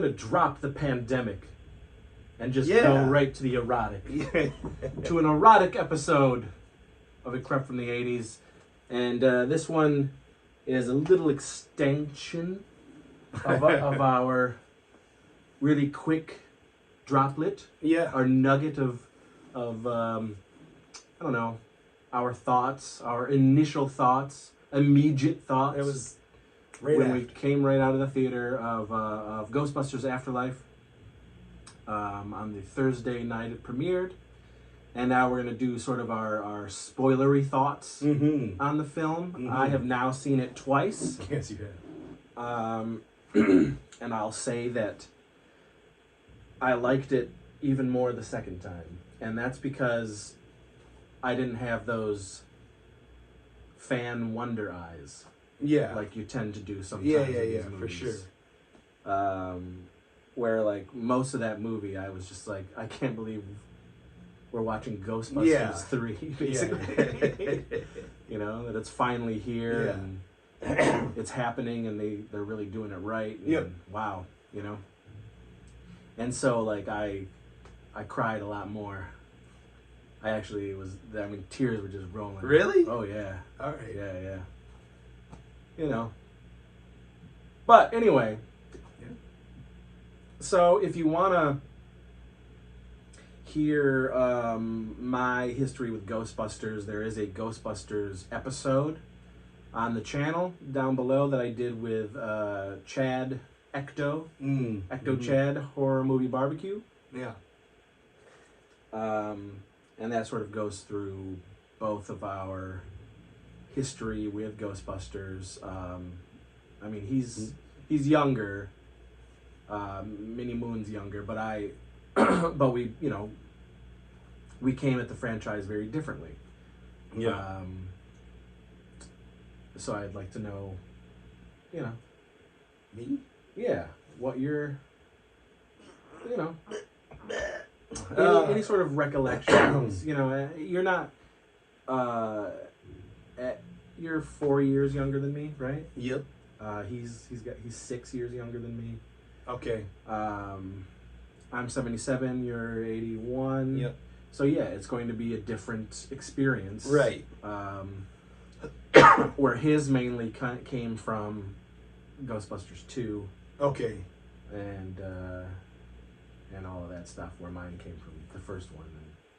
to drop the pandemic and just go right to the erotic. To an erotic episode of A Crep from the 80s. And this one is a little extension of our really quick droplet. Yeah. Our nugget of I don't know, our thoughts, our initial thoughts, immediate thoughts. It was right when after. we came right out of the theater of Ghostbusters Afterlife. On the Thursday night it premiered. And now we're going to do sort of our spoilery thoughts on the film. I have now seen it twice. Yes, you have. And I'll say that I liked it even more the second time. And that's because I didn't have those fan wonder eyes. Yeah. Like you tend to do sometimes Yeah, in these for movies. sure. Where like most of that movie I was just like, I can't believe we're watching Ghostbusters 3, basically. You know, that it's finally here and it's happening and they're really doing it right. And wow, you know. And so like I cried a lot more. I actually tears were just rolling. Really? Oh yeah. All right. Yeah. You know. But anyway. So if you want to hear my history with Ghostbusters, there is a Ghostbusters episode on the channel down below that I did with Chad Ecto. Ecto Chad Horror Movie Barbecue. Yeah. And that sort of goes through both of our history with Ghostbusters. I mean, he's younger. Minnie Moon's younger, but but we, you know, we came at the franchise very differently. Yeah. So I'd like to know, you know. Me? Yeah. What your, you know, any sort of recollections. You know, you're not, you're 4 years younger than me, right? Yep. He's 6 years younger than me. Okay. I'm 77, you're 81. Yep. So yeah, it's going to be a different experience. Right. Where his mainly came from Ghostbusters 2. Okay. And all of that stuff, where mine came from the first one.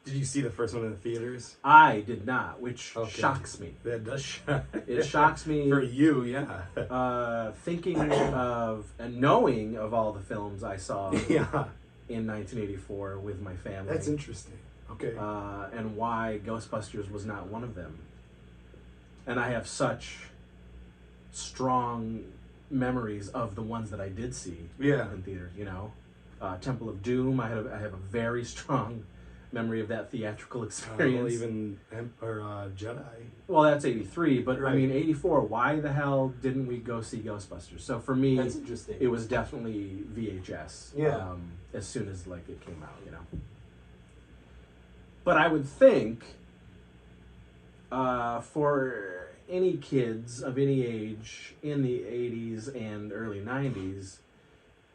Did you see the first one in the theaters? I did not, which shocks me. That does shock. It shocks me. For you, yeah. Thinking of and knowing of all the films I saw Yeah. in 1984 with my family. That's interesting. Okay. And why Ghostbusters was not one of them. And I have such strong memories of the ones that I did see in theater, you know. Temple of Doom, I have a very strong memory of that theatrical experience. Well, even Jedi. Well, that's 83, but Right. I mean 84. Why the hell didn't we go see Ghostbusters? So for me, That's interesting. it was definitely VHS. Yeah. As soon as like it came out, you know. But I would think, for any kids of any age in the 80s and early 90s,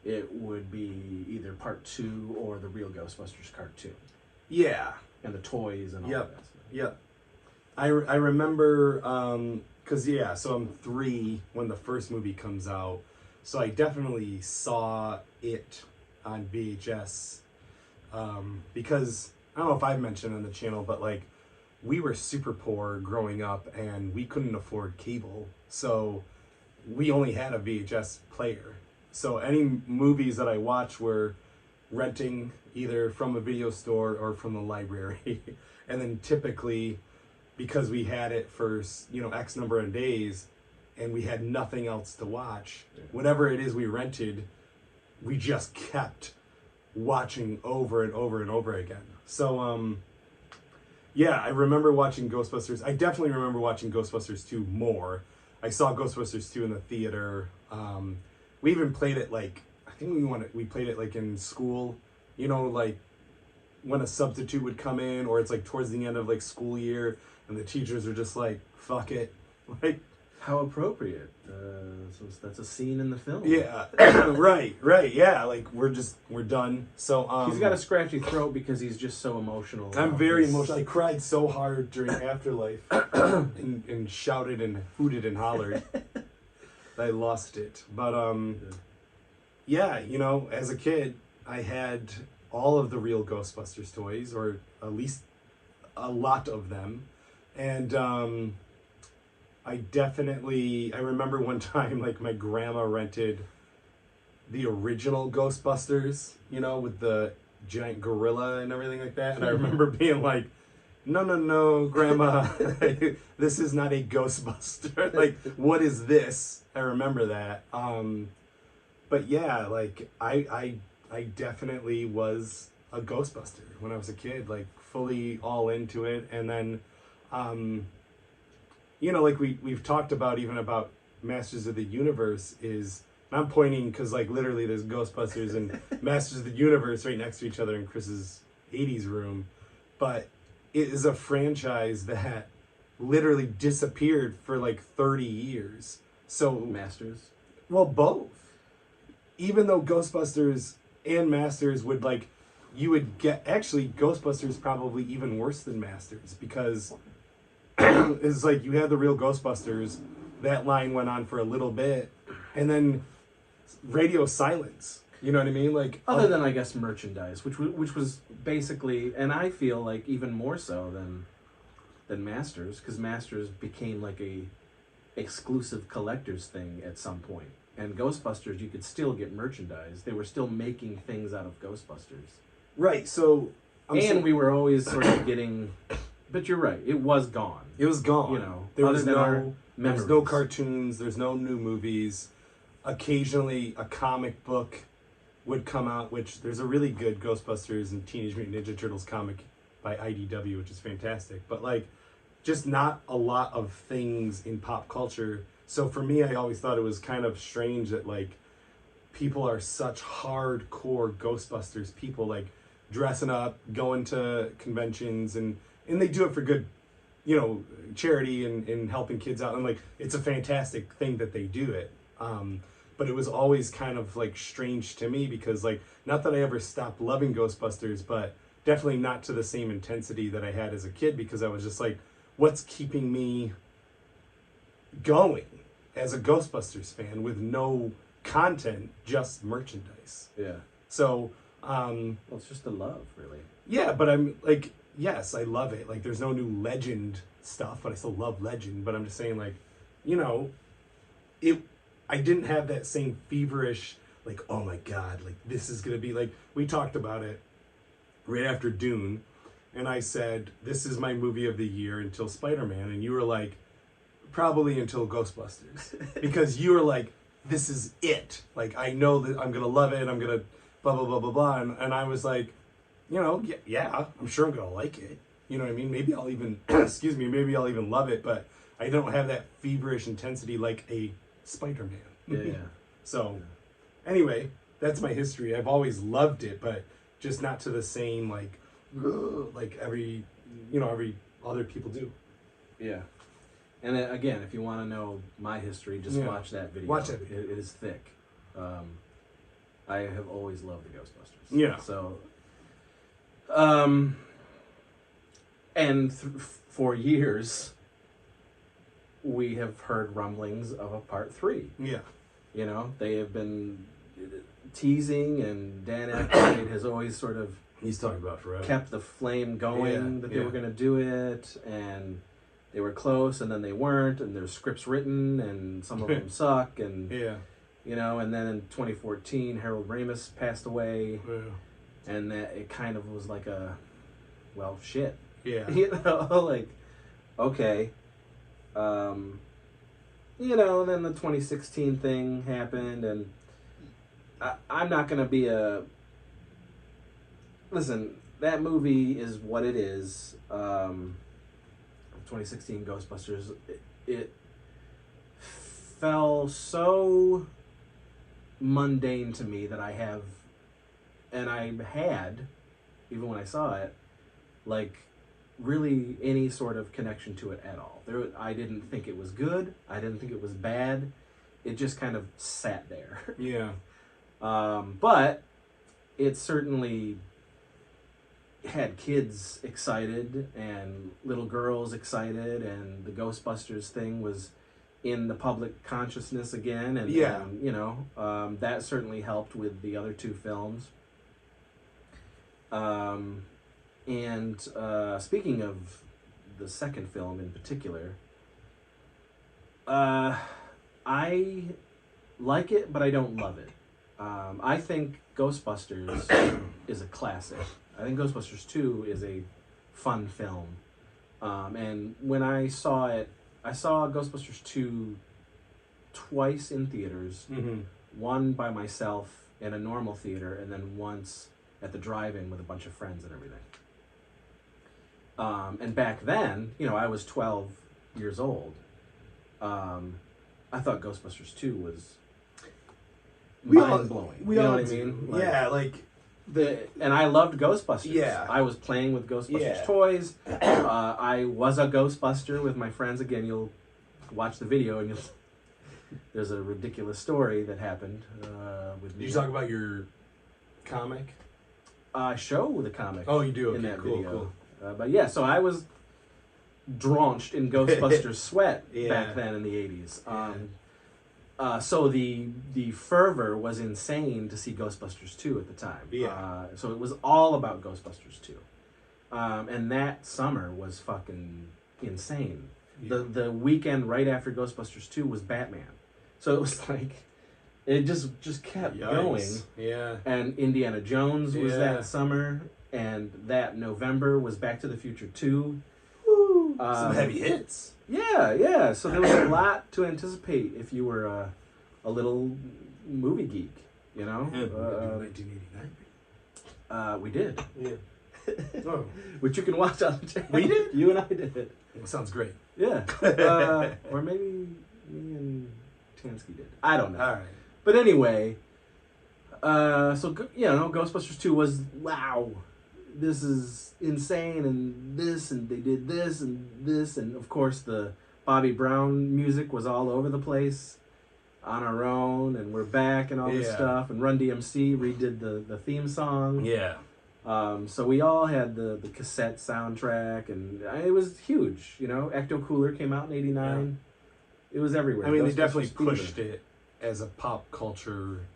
it would be either part 2 or the real Ghostbusters cartoon. Yeah. And the toys and all of that stuff. Yep. I remember, because, so I'm 3 when the first movie comes out. So I definitely saw it on VHS. Because, I don't know if I've mentioned on the channel, but, like, we were super poor growing up, and we couldn't afford cable. So we only had a VHS player. So any movies that I watched were renting either from a video store or from the library. And then typically, because we had it for, X number of days and we had nothing else to watch, whatever it is we rented, we just kept watching over and over and over again. So, I remember watching Ghostbusters. I definitely remember watching Ghostbusters 2 more. I saw Ghostbusters 2 in the theater. We even played it we played it like in school, like when a substitute would come in, or it's like towards the end of like school year and the teachers are just like, fuck it. Like, How appropriate. So that's a scene in the film. Yeah, right, yeah. Like we're done. So he's got a scratchy throat because he's just so emotional. I'm very emotional. I cried so hard during Afterlife and shouted and hooted and hollered. I lost it. But yeah, you know, as a kid, I had all of the real Ghostbusters toys, or at least a lot of them, and I remember one time, like, my grandma rented the original Ghostbusters, you know, with the giant gorilla and everything like that. And I remember being like, no, Grandma, this is not a Ghostbuster. Like, what is this? I remember that. But yeah, like, I definitely was a Ghostbuster when I was a kid, like, fully all into it. And then, you know, like we've talked about, even about Masters of the Universe, is, and I'm pointing because, like, literally there's Ghostbusters and Masters of the Universe right next to each other in Chris's 80s room, but it is a franchise that literally disappeared for like 30 years. So Masters? Well, both. Even though Ghostbusters and Masters would, like, you would get, actually Ghostbusters probably even worse than Masters, because it's like you had the real Ghostbusters, that line went on for a little bit, and then radio silence. You know what I mean? Like, other than, I guess, merchandise, which was basically, and I feel like even more so than Masters, because Masters became like a exclusive collector's thing at some point. And Ghostbusters, you could still get merchandise. They were still making things out of Ghostbusters. Right. So, we were always sort of getting. But you're right. It was gone. It was gone. You know, there's no cartoons. There's no new movies. Occasionally, a comic book would come out, which there's a really good Ghostbusters and Teenage Mutant Ninja Turtles comic by IDW, which is fantastic. But, like, just not a lot of things in pop culture. So for me, I always thought it was kind of strange that, like, people are such hardcore Ghostbusters people, like, dressing up, going to conventions, and they do it for good, you know, charity and helping kids out. And, like, it's a fantastic thing that they do it. But it was always kind of, like, strange to me because, like, not that I ever stopped loving Ghostbusters, but definitely not to the same intensity that I had as a kid, because I was just like, what's keeping me going as a Ghostbusters fan with no content, just merchandise? Yeah. So, well, it's just the love, really. Yeah, but I'm like, yes, I love it. Like, there's no new Legend stuff, but I still love Legend. But I'm just saying, like, you know, I didn't have that same feverish, like, oh my God, like, this is going to be, like, we talked about it right after Dune, and I said, this is my movie of the year until Spider-Man, and you were like, probably until Ghostbusters. Because you were like, this is it. Like, I know that I'm going to love it, I'm going to blah, blah, blah, blah, blah. And I was like, you know, yeah, I'm sure I'm going to like it. You know what I mean? Maybe I'll even, excuse me, maybe I'll even love it, but I don't have that feverish intensity like a Spider-Man. Yeah. So, anyway, that's my history. I've always loved it, but just not to the same, like every other people do. Yeah. And again, if you want to know my history, just watch that video. Watch it. It is thick. I have always loved the Ghostbusters. Yeah. So, and for years, we have heard rumblings of a part 3. Yeah. You know, they have been teasing, and Dan Aykroyd has always sort of... He's talking about forever. Kept the flame going that they were going to do it, and they were close, and then they weren't, and there's scripts written, and some of them suck, and... Yeah. You know, and then in 2014, Harold Ramis passed away, and that it kind of was like a, well, shit. Yeah. You know, like, okay. You know, and then the 2016 thing happened, and I'm not going to be a... Listen, that movie is what it is. 2016 Ghostbusters, it fell so mundane to me that I had, even when I saw it, like, really any sort of connection to it at all. I didn't think it was good. I didn't think it was bad. It just kind of sat there. Yeah. But it certainly had kids excited and little girls excited, and the Ghostbusters thing was in the public consciousness again, and, and you know, that certainly helped with the other two films. And speaking of the second film in particular, I like it, but I don't love it. I think Ghostbusters is a classic. I think Ghostbusters 2 is a fun film. And when I saw it, I saw Ghostbusters 2 twice in theaters. Mm-hmm. One by myself in a normal theater, and then once at the drive-in with a bunch of friends and everything. And back then, you know, I was 12 years old. I thought Ghostbusters 2 was mind-blowing. You know what I mean? Like, yeah, like... And I loved Ghostbusters. Yeah. I was playing with Ghostbusters toys. I was a Ghostbuster with my friends. Again, you'll watch the video and there's a ridiculous story that happened with me. Did you talk about your comic? I show the comic. Oh, you do? Okay, in that cool, video. Cool. But yeah, so I was drenched in Ghostbusters sweat back then in the 80s. So the fervor was insane to see Ghostbusters 2 at the time. Yeah. So it was all about Ghostbusters 2. And that summer was fucking insane. Yeah. The weekend right after Ghostbusters 2 was Batman. So it was like, it just kept going. Yeah. And Indiana Jones was that summer. And that November was Back to the Future 2. Woo! Some heavy hits. Yeah. So there was a lot to anticipate if you were a little movie geek, you know? 1989. We did. Yeah. Oh. Which you can watch on the channel. We did? You and I did. Well, sounds great. Yeah. Or maybe me and Tansky did. I don't know. All right. But anyway, so, you know, Ghostbusters 2 was, wow, this is insane, and they did this, and of course the Bobby Brown music was all over the place, On Our Own, and We're Back, and all this stuff, and Run DMC redid the theme song. Yeah. So we all had the cassette soundtrack, and it was huge, you know. Ecto Cooler came out in '89. Yeah. It was everywhere. I mean, they definitely pushed it as a pop culture.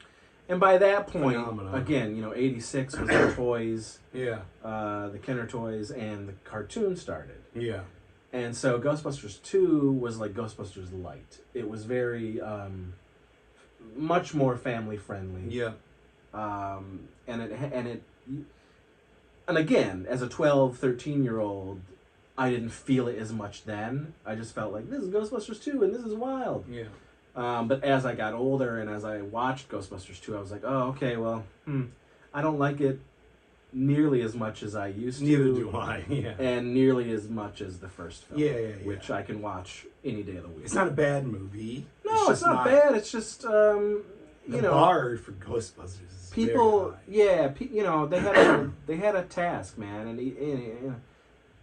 And by that point, phenomenon. Again, you know, '86 was the toys, the Kenner toys, and the cartoon started. Yeah. And so Ghostbusters 2 was like Ghostbusters Light. It was very, much more family friendly. Yeah. And again, as a 12, 13-year-old, I didn't feel it as much then. I just felt like, this is Ghostbusters 2, and this is wild. Yeah. But as I got older and as I watched Ghostbusters 2, I was like, oh, okay, well, I don't like it nearly as much as I used to. Neither do I, yeah. And nearly as much as the first film. Yeah. Which I can watch any day of the week. It's not a bad movie. No, it's not bad. It's just, you know. The bar for Ghostbusters is people, very high. You know, they had a task, man. And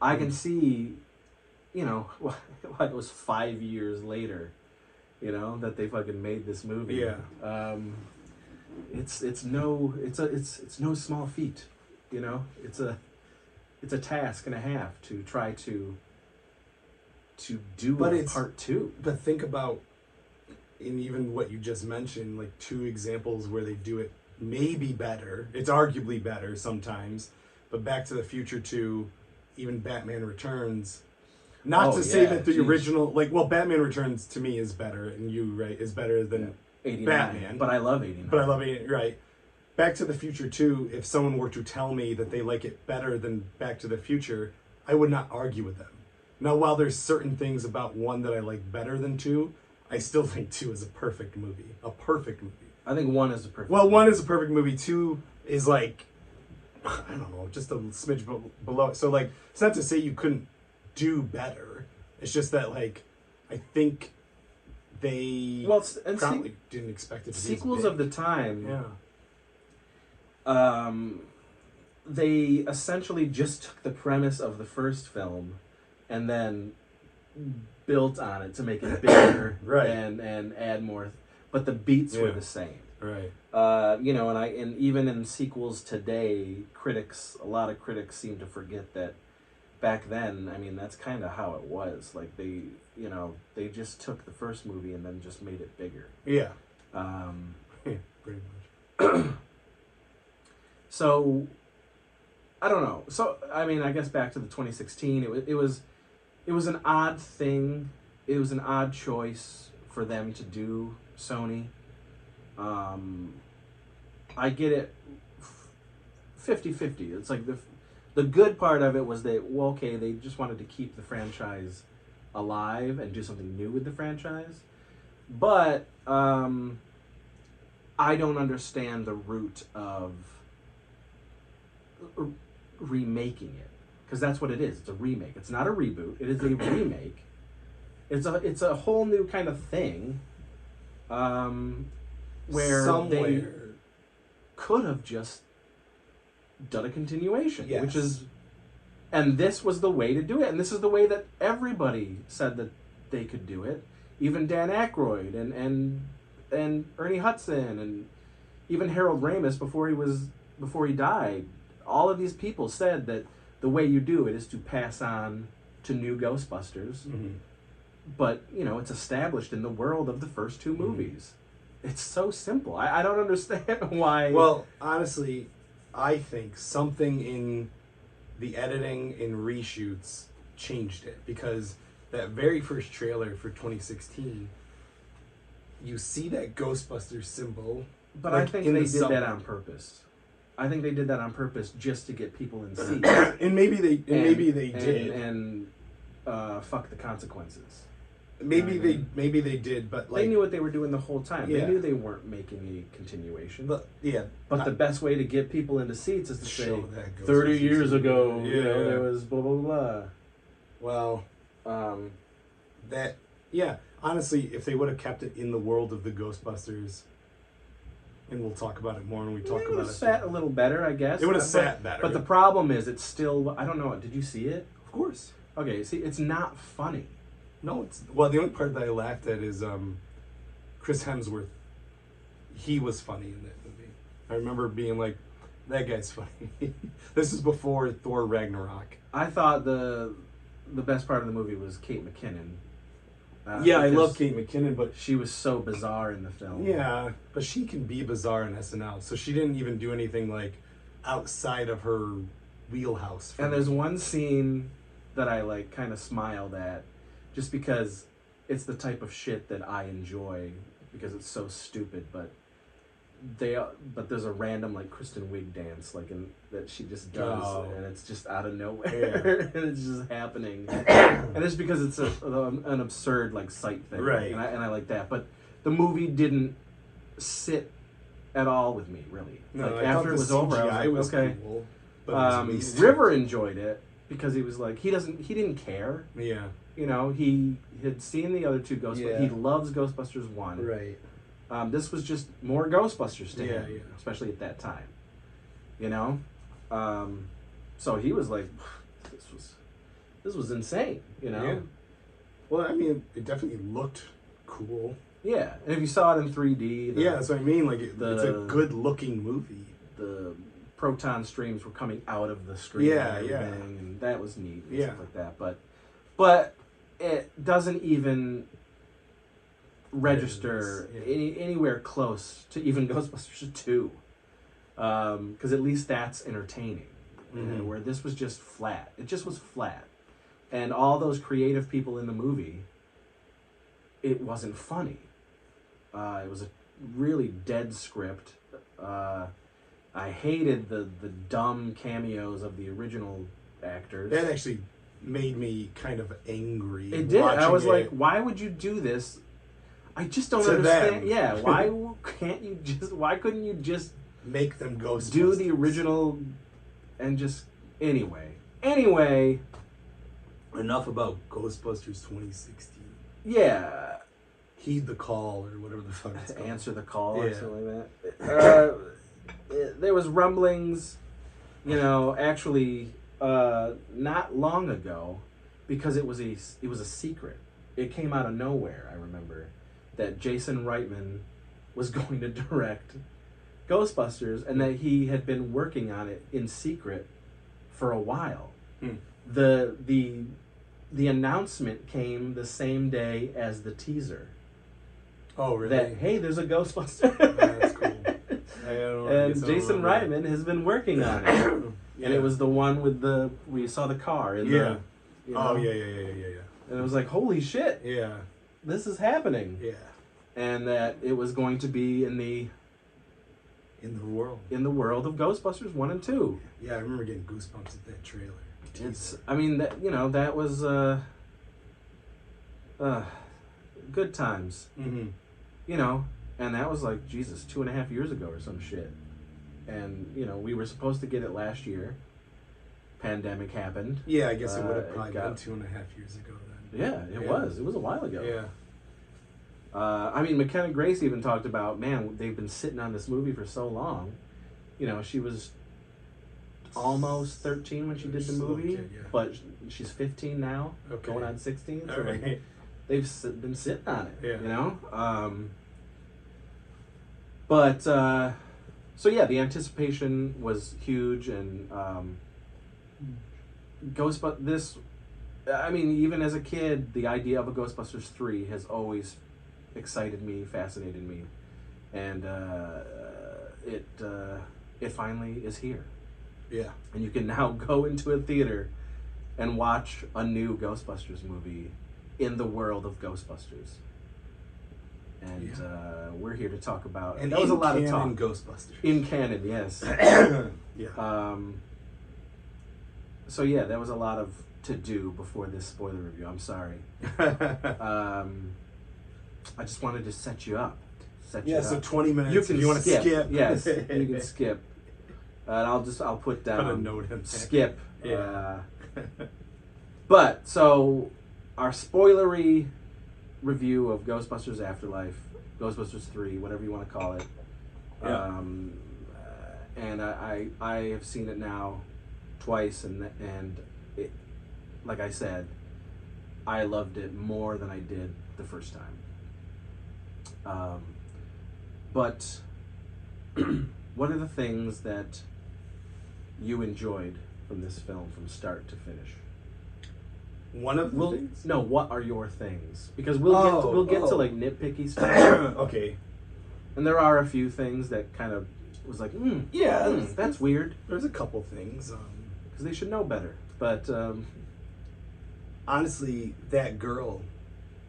I can see, you know, what it was 5 years later. You know, that they fucking made this movie. Yeah. It's no small feat. You know, it's a task and a half to try to do part 2. But think about, in even what you just mentioned, like 2 examples where they do it maybe better. It's arguably better sometimes, but Back to the Future 2, even Batman Returns. Not to say that the original, Batman Returns to me is better, and is better than 89, Batman. But I love 89. But I love 89, right. Back to the Future 2, if someone were to tell me that they like it better than Back to the Future, I would not argue with them. Now, while there's certain things about 1 that I like better than 2, I still think 2 is a perfect movie. A perfect movie. I think 1 is a perfect movie. 1 is a perfect movie. 2 is like, I don't know, just a smidge below it. So, like, it's not to say you couldn't do better. It's just that, like, I think they probably didn't expect it to be sequels as big. of the time. Yeah. they essentially just took the premise of the first film and then built on it to make it bigger right. and add more, but the beats were the same. Right. And even in sequels today, a lot of critics seem to forget that back then, I mean, that's kind of how it was. Like they just took the first movie and then just made it bigger. Yeah. Pretty much. So, I don't know. So, I mean, I guess back to the 2016, it was an odd thing. It was an odd choice for them to do, Sony. I get it 50-50. It's like the good part of it was that, well, okay, they just wanted to keep the franchise alive and do something new with the franchise. But I don't understand the root of remaking it, because that's what it is. It's a remake. It's not a reboot. It is a remake. It's a whole new kind of thing, where they could have just done a continuation, which is, and this was the way to do it, and this is the way that everybody said that they could do it. Even Dan Aykroyd and Ernie Hudson and even Harold Ramis before he died. All of these people said that the way you do it is to pass on to new Ghostbusters. Mm-hmm. But, it's established in the world of the first two movies. Mm-hmm. It's so simple. I don't understand why. Well, honestly, I think something in the editing and reshoots changed it. Because that very first trailer for 2016, you see that Ghostbusters symbol. But I think they did that on purpose. I think they did that on purpose just to get people in seats. And maybe they did. And fuck the consequences. Maybe they did, but they knew what they were doing the whole time. Yeah. They knew they weren't making a continuation. But the best way to get people into seats is to say 30 years ago, there was blah blah blah. Well, honestly, if they would have kept it in the world of the Ghostbusters, and we'll talk about it more when we talk about it. It would have sat a little better, I guess. It would have sat better. But the problem is, it's still, I don't know, did you see it? Of course. Okay, see, it's not funny. No, the only part that I laughed at is Chris Hemsworth. He was funny in that movie. I remember being like, that guy's funny. This is before Thor Ragnarok. I thought the best part of the movie was Kate McKinnon. I love Kate McKinnon, but she was so bizarre in the film. Yeah, but she can be bizarre in SNL, so she didn't even do anything like outside of her wheelhouse. And there's one scene that I like kind of smiled at, just because it's the type of shit that I enjoy because it's so stupid. But there's a random like Kristen Wiig dance that she just does, and it's just out of nowhere, and it's just happening, and it's because it's an absurd like sight thing, right? And I like that, but the movie didn't sit at all with me really. No, after it was over, I was like, okay. Cool, but River enjoyed it because he was like he didn't care. Yeah. He had seen the other two Ghostbusters. Yeah. He loves Ghostbusters 1. Right. This was just more Ghostbusters to him, especially at that time. So he was like, this was insane, Yeah. Well, I mean, it definitely looked cool. Yeah, and if you saw it in 3D... that's what I mean. Like, it's a good-looking movie. The proton streams were coming out of the screen and everything, and that was neat and stuff like that. But it doesn't even register anywhere close to even Ghostbusters 2. Because at least that's entertaining. Mm-hmm. Where this was just flat. It just was flat. And all those creative people in the movie, it wasn't funny. It was a really dead script. I hated the dumb cameos of the original actors. That actually made me kind of angry. It did. I was like, why would you do this? I just don't understand. Them. Yeah, why couldn't you just make them Ghostbusters? Do the original and just anyway. Enough about Ghostbusters 2016. Yeah. Heed the call or whatever the fuck it's called. Answer the call or something like that. There was rumblings you know, actually, not long ago, because it was a secret. It came out of nowhere. I remember that Jason Reitman was going to direct Ghostbusters, and that he had been working on it in secret for a while. The announcement came the same day as the teaser. Oh, really? That, hey, there's a Ghostbuster. Oh, that's cool. And Jason Reitman has been working on it. And it was the one with we saw the car in the... You know? Oh, yeah. And it was like, holy shit. Yeah. This is happening. Yeah. And that it was going to be in the world of Ghostbusters 1 and 2. Yeah, I remember getting goosebumps at that trailer. That was good times. Mm-hmm. You know, and that was like, Jesus, 2.5 years ago or some shit. And, you know, we were supposed to get it last year. Pandemic happened. Yeah, I guess it would have probably been 2.5 years ago then. Yeah, it was. It was a while ago. Yeah. McKenna Grace even talked about, man, they've been sitting on this movie for so long. You know, she was almost 13 when she did the movie, kid, yeah. but she's 15 now, going on 16. So right. They've been sitting on it, yeah. You know? So yeah, the anticipation was huge, and even as a kid, the idea of a Ghostbusters 3 has always excited me, fascinated me, and it finally is here. Yeah. And you can now go into a theater and watch a new Ghostbusters movie in the world of Ghostbusters. And we're here to talk about... And that was a lot of talk. Ghostbusters. In canon, yes. Yeah. So yeah, that was a lot of to do before this spoiler review. I'm sorry. I just wanted to set you up. So 20 minutes. You want to skip? Yes, you can skip. And I'll put down. Put a note in there. Skip. Yeah. But so our spoilery review of Ghostbusters Afterlife, Ghostbusters 3, whatever you want to call it. Yeah. And I have seen it now twice, and it, like I said, I loved it more than I did the first time. But what are the things that you enjoyed from this film from start to finish? One of the things? No, what are your things? Because we'll get to like nitpicky stuff. Okay. And there are a few things that kind of was like, that's weird. There's a couple things. Because they should know better. But honestly, that girl,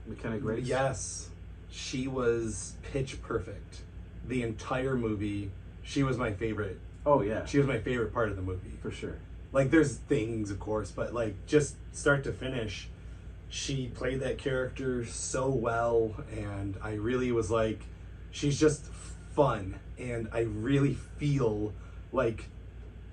McKenna Grace. Yes, she was pitch perfect. The entire movie, she was my favorite. Oh yeah, she was my favorite part of the movie for sure. Like, there's things, of course, but like just start to finish, she played that character so well, and I really was like, she's just fun, and I really feel like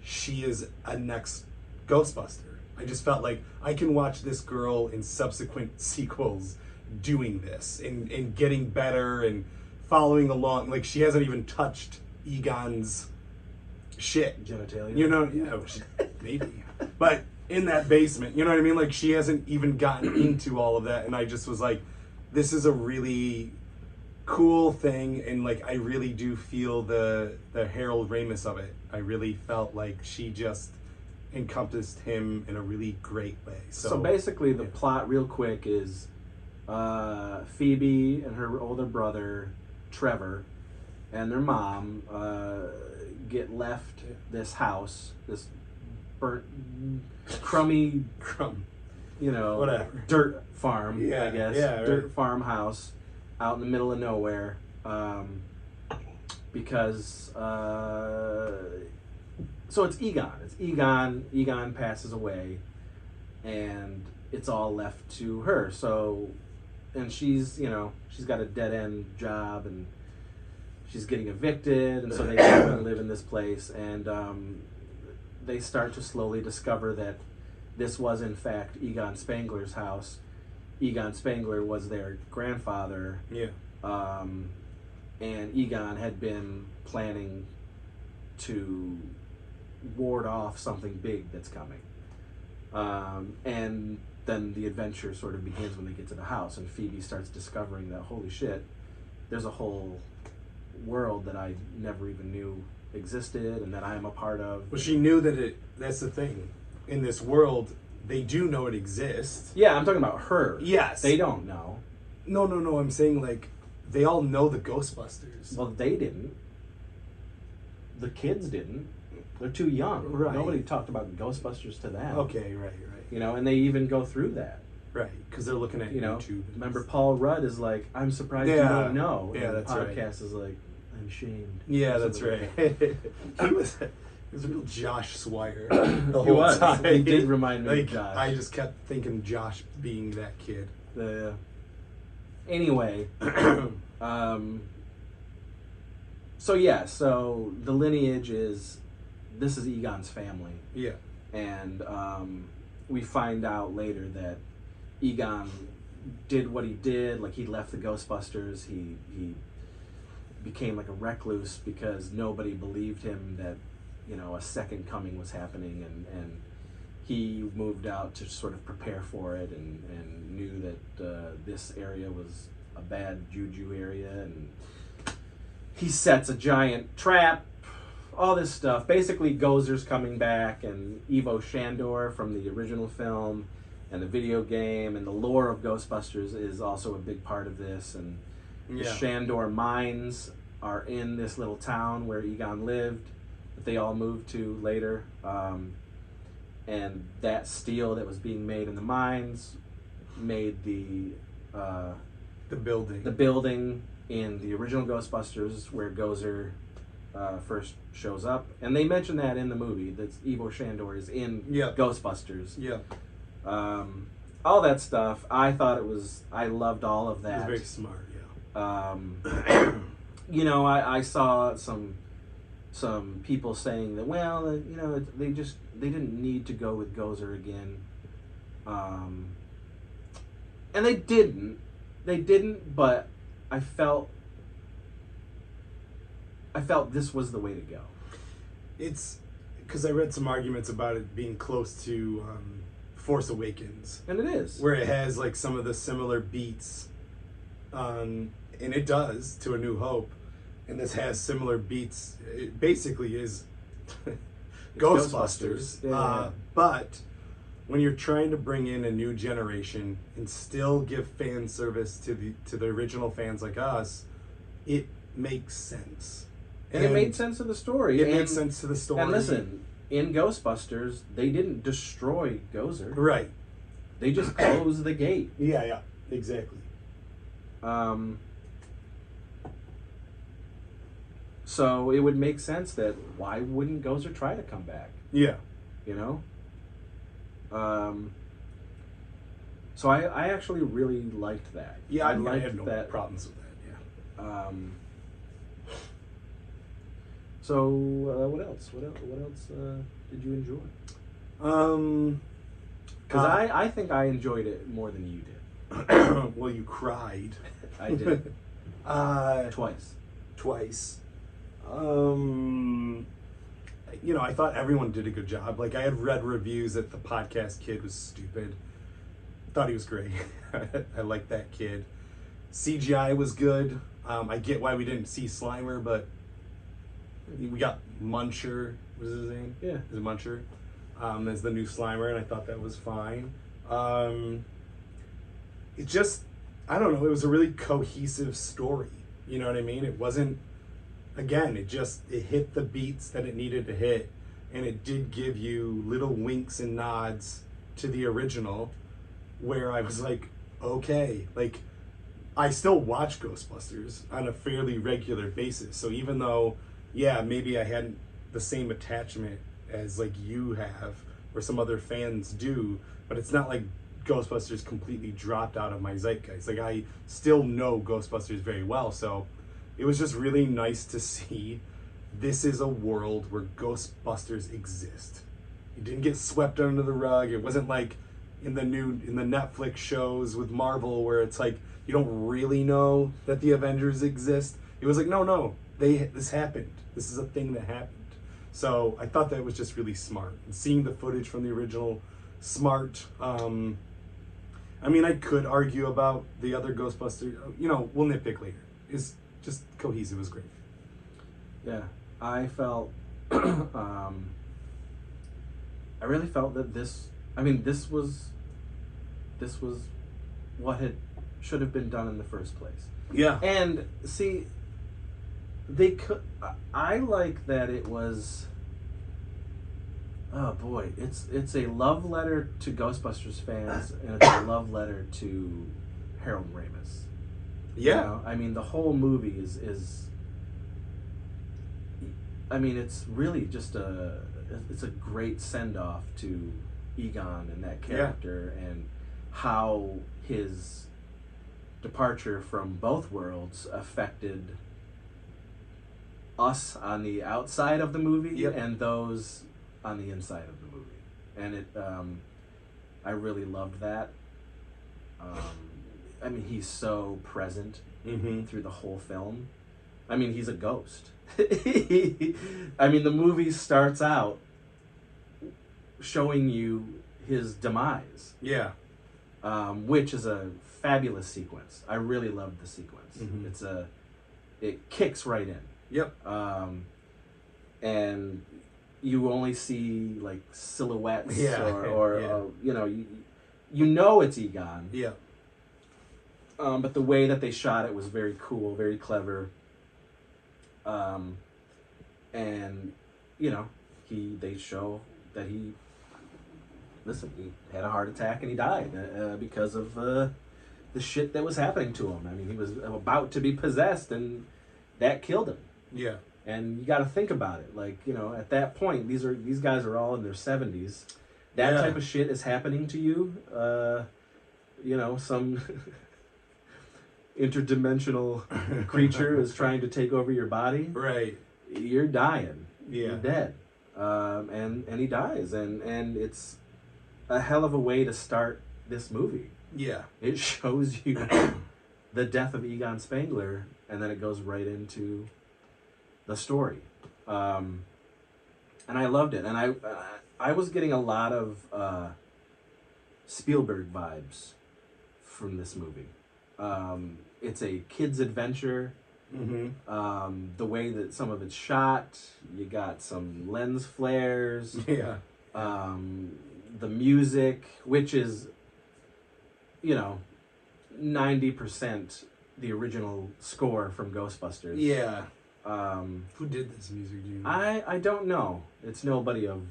she is a next Ghostbuster. I just felt like I can watch this girl in subsequent sequels doing this and getting better and following along. Like, she hasn't even touched Egon's shit. Genitalia. You know, yeah, maybe. But in that basement, you know what I mean? Like, she hasn't even gotten into all of that, and I just was like, this is a really cool thing, and like, I really do feel the Harold Ramis of it. I really felt like she just encompassed him in a really great way. So basically the plot, real quick, is Phoebe and her older brother Trevor and their mom get left this house, this burnt, crummy, whatever, dirt farm, I guess, dirt right. farmhouse out in the middle of nowhere, because so it's Egon. Egon passes away, and it's all left to her. So, and she's got a dead end job, and she's getting evicted, and so they go and live in this place, and they start to slowly discover that this was in fact Egon Spangler's house. Egon Spangler was their grandfather. Yeah. And Egon had been planning to ward off something big that's coming. And then the adventure sort of begins when they get to the house, and Phoebe starts discovering that, holy shit, there's a whole world that I never even knew existed and that I am a part of. Well, she knew that that's the thing. In this world, they do know it exists. Yeah, I'm talking about her. Yes. They don't know. No, I'm saying, like, they all know the Ghostbusters. Well, they didn't. The kids didn't. They're too young. Right. Nobody talked about Ghostbusters to them. Okay, right. You know, and they even go through that. Right, because they're looking at YouTube. Remember, Paul Rudd is like, I'm surprised you don't know. Yeah, and that's the right. podcast is like, I'm shamed. Yeah, that's right. He was a real Josh Swire the He whole was. time. He did remind me like, of Josh. I just kept thinking Josh being that kid. Anyway, so the lineage is, this is Egon's family. Yeah. And we find out later that Egon did what he did. Like, he left the Ghostbusters. He became like a recluse because nobody believed him that, you know, a second coming was happening, and he moved out to sort of prepare for it, and knew that this area was a bad juju area, and he sets a giant trap, all this stuff. Basically, Gozer's coming back, and Ivo Shandor from the original film and the video game and the lore of Ghostbusters is also a big part of this, and the Shandor mines are in this little town where Egon lived, that they all moved to later. And that steel that was being made in the mines made the building in the original Ghostbusters where Gozer first shows up. And they mention that in the movie, that Ivo Shandor is in Ghostbusters. Yeah. All that stuff. I loved all of that. It was very smart, you know, I saw some people saying that, well, you know, they didn't need to go with Gozer again. And they didn't, but I felt this was the way to go. It's because I read some arguments about it being close to Force Awakens. And it is. Where it has like some of the similar beats, and it does, to A New Hope. And this has similar beats. It basically is Ghostbusters. Yeah. But when you're trying to bring in a new generation and still give fan service to the original fans like us, it makes sense. And it made sense to the story. It made sense to the story. And listen, in Ghostbusters, they didn't destroy Gozer. Right. They just closed the gate. Yeah, exactly. So it would make sense that why wouldn't Gozer try to come back? Yeah. You know? So I actually really liked that. Yeah, I liked had no problems with that, yeah. So what else? What else did you enjoy? Because I think I enjoyed it more than you did. Well, you cried. I did. Twice. You know, I thought everyone did a good job. Like, I had read reviews that the podcast kid was stupid. Thought he was great. I liked that kid. CGI was good. I get why we didn't see Slimer, but we got Muncher. What is his name? Yeah. Is it Muncher? As the new Slimer, and I thought that was fine. It just, I don't know, it was a really cohesive story. You know what I mean? It wasn't, again, it hit the beats that it needed to hit, and it did give you little winks and nods to the original, where I was like, okay, like, I still watch Ghostbusters on a fairly regular basis, so even though, yeah, maybe I hadn't the same attachment as, like, you have, or some other fans do, but it's not like Ghostbusters completely dropped out of my zeitgeist. Like, I still know Ghostbusters very well, so it was just really nice to see this is a world where Ghostbusters exist. It didn't get swept under the rug. It wasn't like in the Netflix shows with Marvel where it's like you don't really know that the Avengers exist. It was like, no, this happened. This is a thing that happened. So I thought that was just really smart. And seeing the footage from the original, smart. I mean, I could argue about the other Ghostbusters. We'll nitpick later. It's just cohesive. It was great. Yeah, I felt. I really felt that this. I mean, this was what should have been done in the first place. Yeah. And see, they could. I like that it was. Oh boy, it's a love letter to Ghostbusters fans, and it's a love letter to Harold Ramis. Yeah. I mean, the whole movie is. I mean, it's really just it's a great send off to Egon and that character, and how his departure from both worlds affected us on the outside of the movie and those on the inside of the movie. And it I really loved that. I mean, he's so present through the whole film. I mean, he's a ghost. I mean, the movie starts out showing you his demise. Yeah. Which is a fabulous sequence. I really loved the sequence. It kicks right in. Yep. And you only see like silhouettes or you know it's Egon. Yeah. But the way that they shot it was very cool, very clever. And they show that he had a heart attack and he died because of the shit that was happening to him. I mean, he was about to be possessed and that killed him. Yeah. And you got to think about it. Like, at that point, these guys are all in their 70s. That type of shit is happening to you. Some interdimensional creature is trying to take over your body. Right. You're dying. Yeah. You're dead. And he dies. And it's a hell of a way to start this movie. Yeah. It shows you the death of Egon Spangler, and then it goes right into the story. And I loved it. And I was getting a lot of Spielberg vibes from this movie. It's a kid's adventure. The way that some of it's shot, you got some lens flares. Yeah. The music, which is, 90% the original score from Ghostbusters. Yeah. Who did this music? Do you know? I don't know. It's nobody of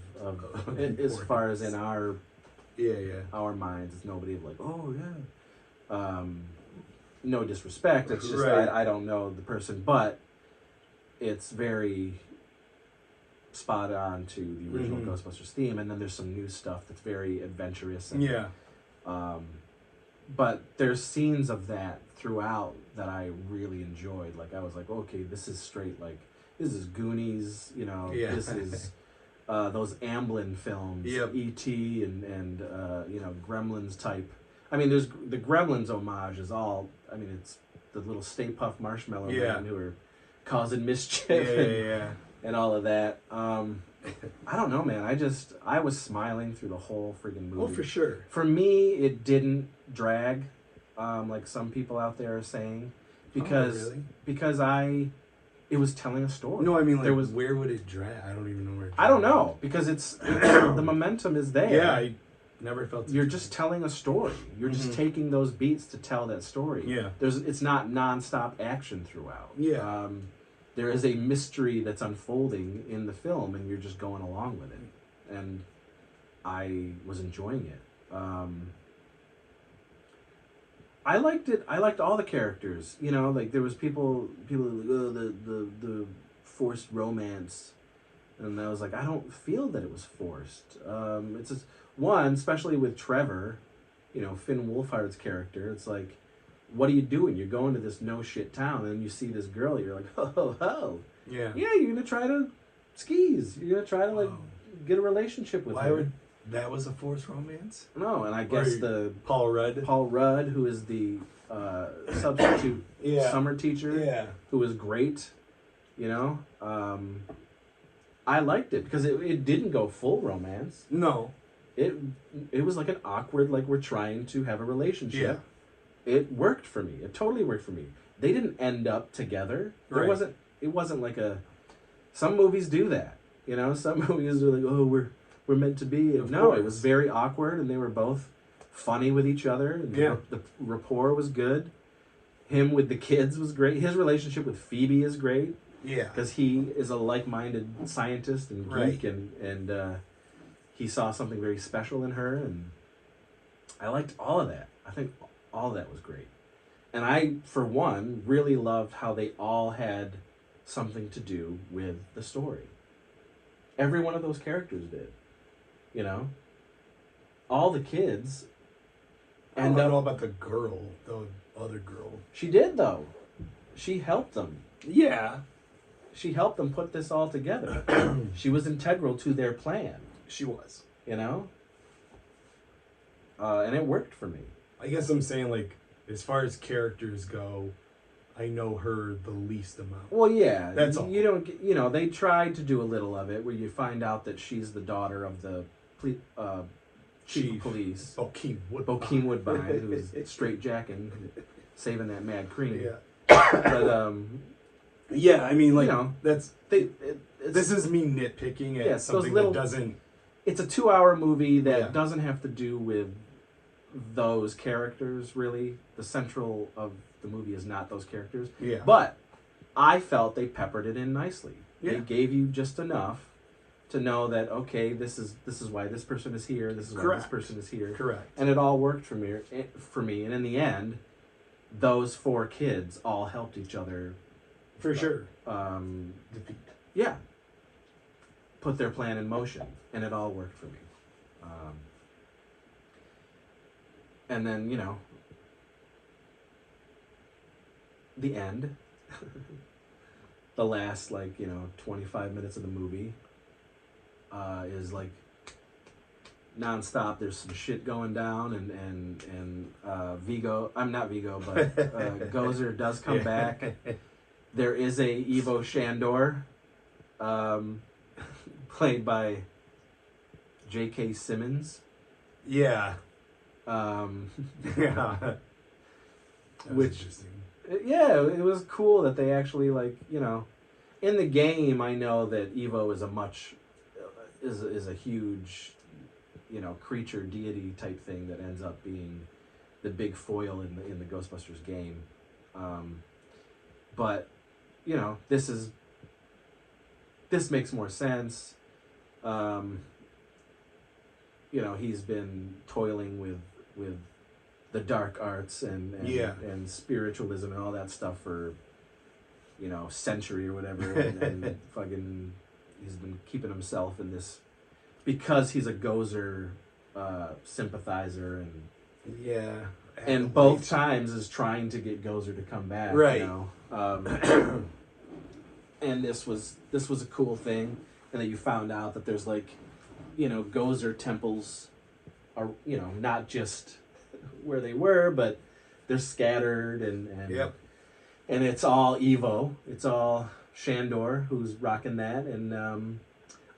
as far as in our our minds. It's nobody of like, oh yeah. No disrespect. It's just I don't know the person, but it's very spot on to the original Ghostbusters theme, and then there's some new stuff that's very adventurous. And, but there's scenes of that throughout that I really enjoyed. Like, I was like, okay, this is straight, like, this is Goonies, this is those Amblin films, E.T. and Gremlins type. I mean, there's the Gremlins homage is all, I mean, it's the little Stay Puft Marshmallow Man who are causing mischief and all of that. I don't know, man. I was smiling through the whole friggin' movie. Oh, for sure. For me, it didn't drag, like some people out there are saying, because it was telling a story. No, I mean, like, where would it drag? I don't even know where it dragged. I don't know, because it's the momentum is there. Yeah, I never felt You're just telling a story. You're just taking those beats to tell that story. Yeah. It's not nonstop action throughout. Yeah. There is a mystery that's unfolding in the film, and you're just going along with it. And I was enjoying it. I liked it. I liked all the characters. Like there was people were like, oh, the forced romance, and I was like, I don't feel that it was forced. It's just one, especially with Trevor, Finn Wolfhard's character. It's like, what are you doing? You're going to this no shit town, and you see this girl. You're like, oh, yeah. You're gonna try to skis. You're gonna try to get a relationship with her. That was a forced romance? No, and I guess Paul Rudd, who is the substitute summer teacher, who was great. I liked it because it didn't go full romance. No. It was like an awkward, like we're trying to have a relationship. Yeah. It worked for me. It totally worked for me. They didn't end up together. Right. It wasn't like a... Some movies do that. You know, some movies are like, oh, we're meant to be. No, it was very awkward, and they were both funny with each other. And the rapport was good. Him with the kids was great. His relationship with Phoebe is great. Yeah. Because he is a like-minded scientist and geek, and he saw something very special in her, and I liked all of that. I think all of that was great. And I, for one, really loved how they all had something to do with the story. Every one of those characters did. You know? All the kids I don't know about the girl, the other girl. She did, though. She helped them. Yeah. She helped them put this all together. She was integral to their plan. She was. You know? And it worked for me. I guess I'm saying, like, as far as characters go, I know her the least amount. Well, yeah. That's all. You don't, you know, they tried to do a little of it where you find out that she's the daughter of the chief of police. Bokeem Woodbine, who's straight jacking, saving that mad cream. Yeah. But, yeah, I mean, like, you know, that's... this is me nitpicking at something that doesn't... It's a 2-hour movie that doesn't have to do with those characters, really. The central of the movie is not those characters. Yeah. But I felt they peppered it in nicely. Yeah. They gave you just enough to know that, okay, this is why this person is here, this is why this person is here. Correct. And it all worked for me. And in the end, those 4 kids all helped each other. For sure. Defeat. Yeah. Put their plan in motion. And it all worked for me. And then, you know, the end. The last, like, you know, 25 minutes of the movie is, like, nonstop. There's some shit going down, and Vigo, I'm not Vigo, but Gozer does come back. There is a Ivo Shandor, played by J.K. Simmons. Yeah. Yeah. Which, interesting. Yeah, it was cool that they actually, like, you know, in the game, I know that Evo is a huge, you know, creature deity type thing that ends up being the big foil in the Ghostbusters game. But, you know, this makes more sense. You know, he's been toiling with the dark arts and spiritualism and all that stuff for, you know, century or whatever, and fucking he's been keeping himself in this because he's a Gozer sympathizer and both times is trying to get Gozer to come back, right? You know, and this was a cool thing, and then you found out that there's, like, you know, Gozer temples are, you know, not just where they were, but they're scattered and it's all Evo. It's all Shandor who's rocking that, and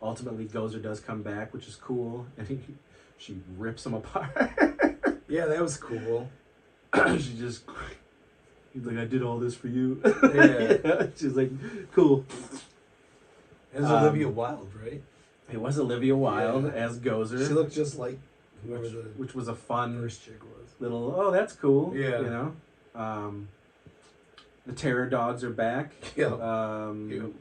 ultimately Gozer does come back, which is cool, and she rips him apart. Yeah, that was cool. He's like, I did all this for you. Yeah. She's like, cool. It was Olivia Wilde, right? It was Olivia Wilde as Gozer. She looked just like whoever which was a fun first chick was. Little, oh, that's cool. Yeah. You know? The Terror Dogs are back. Yeah.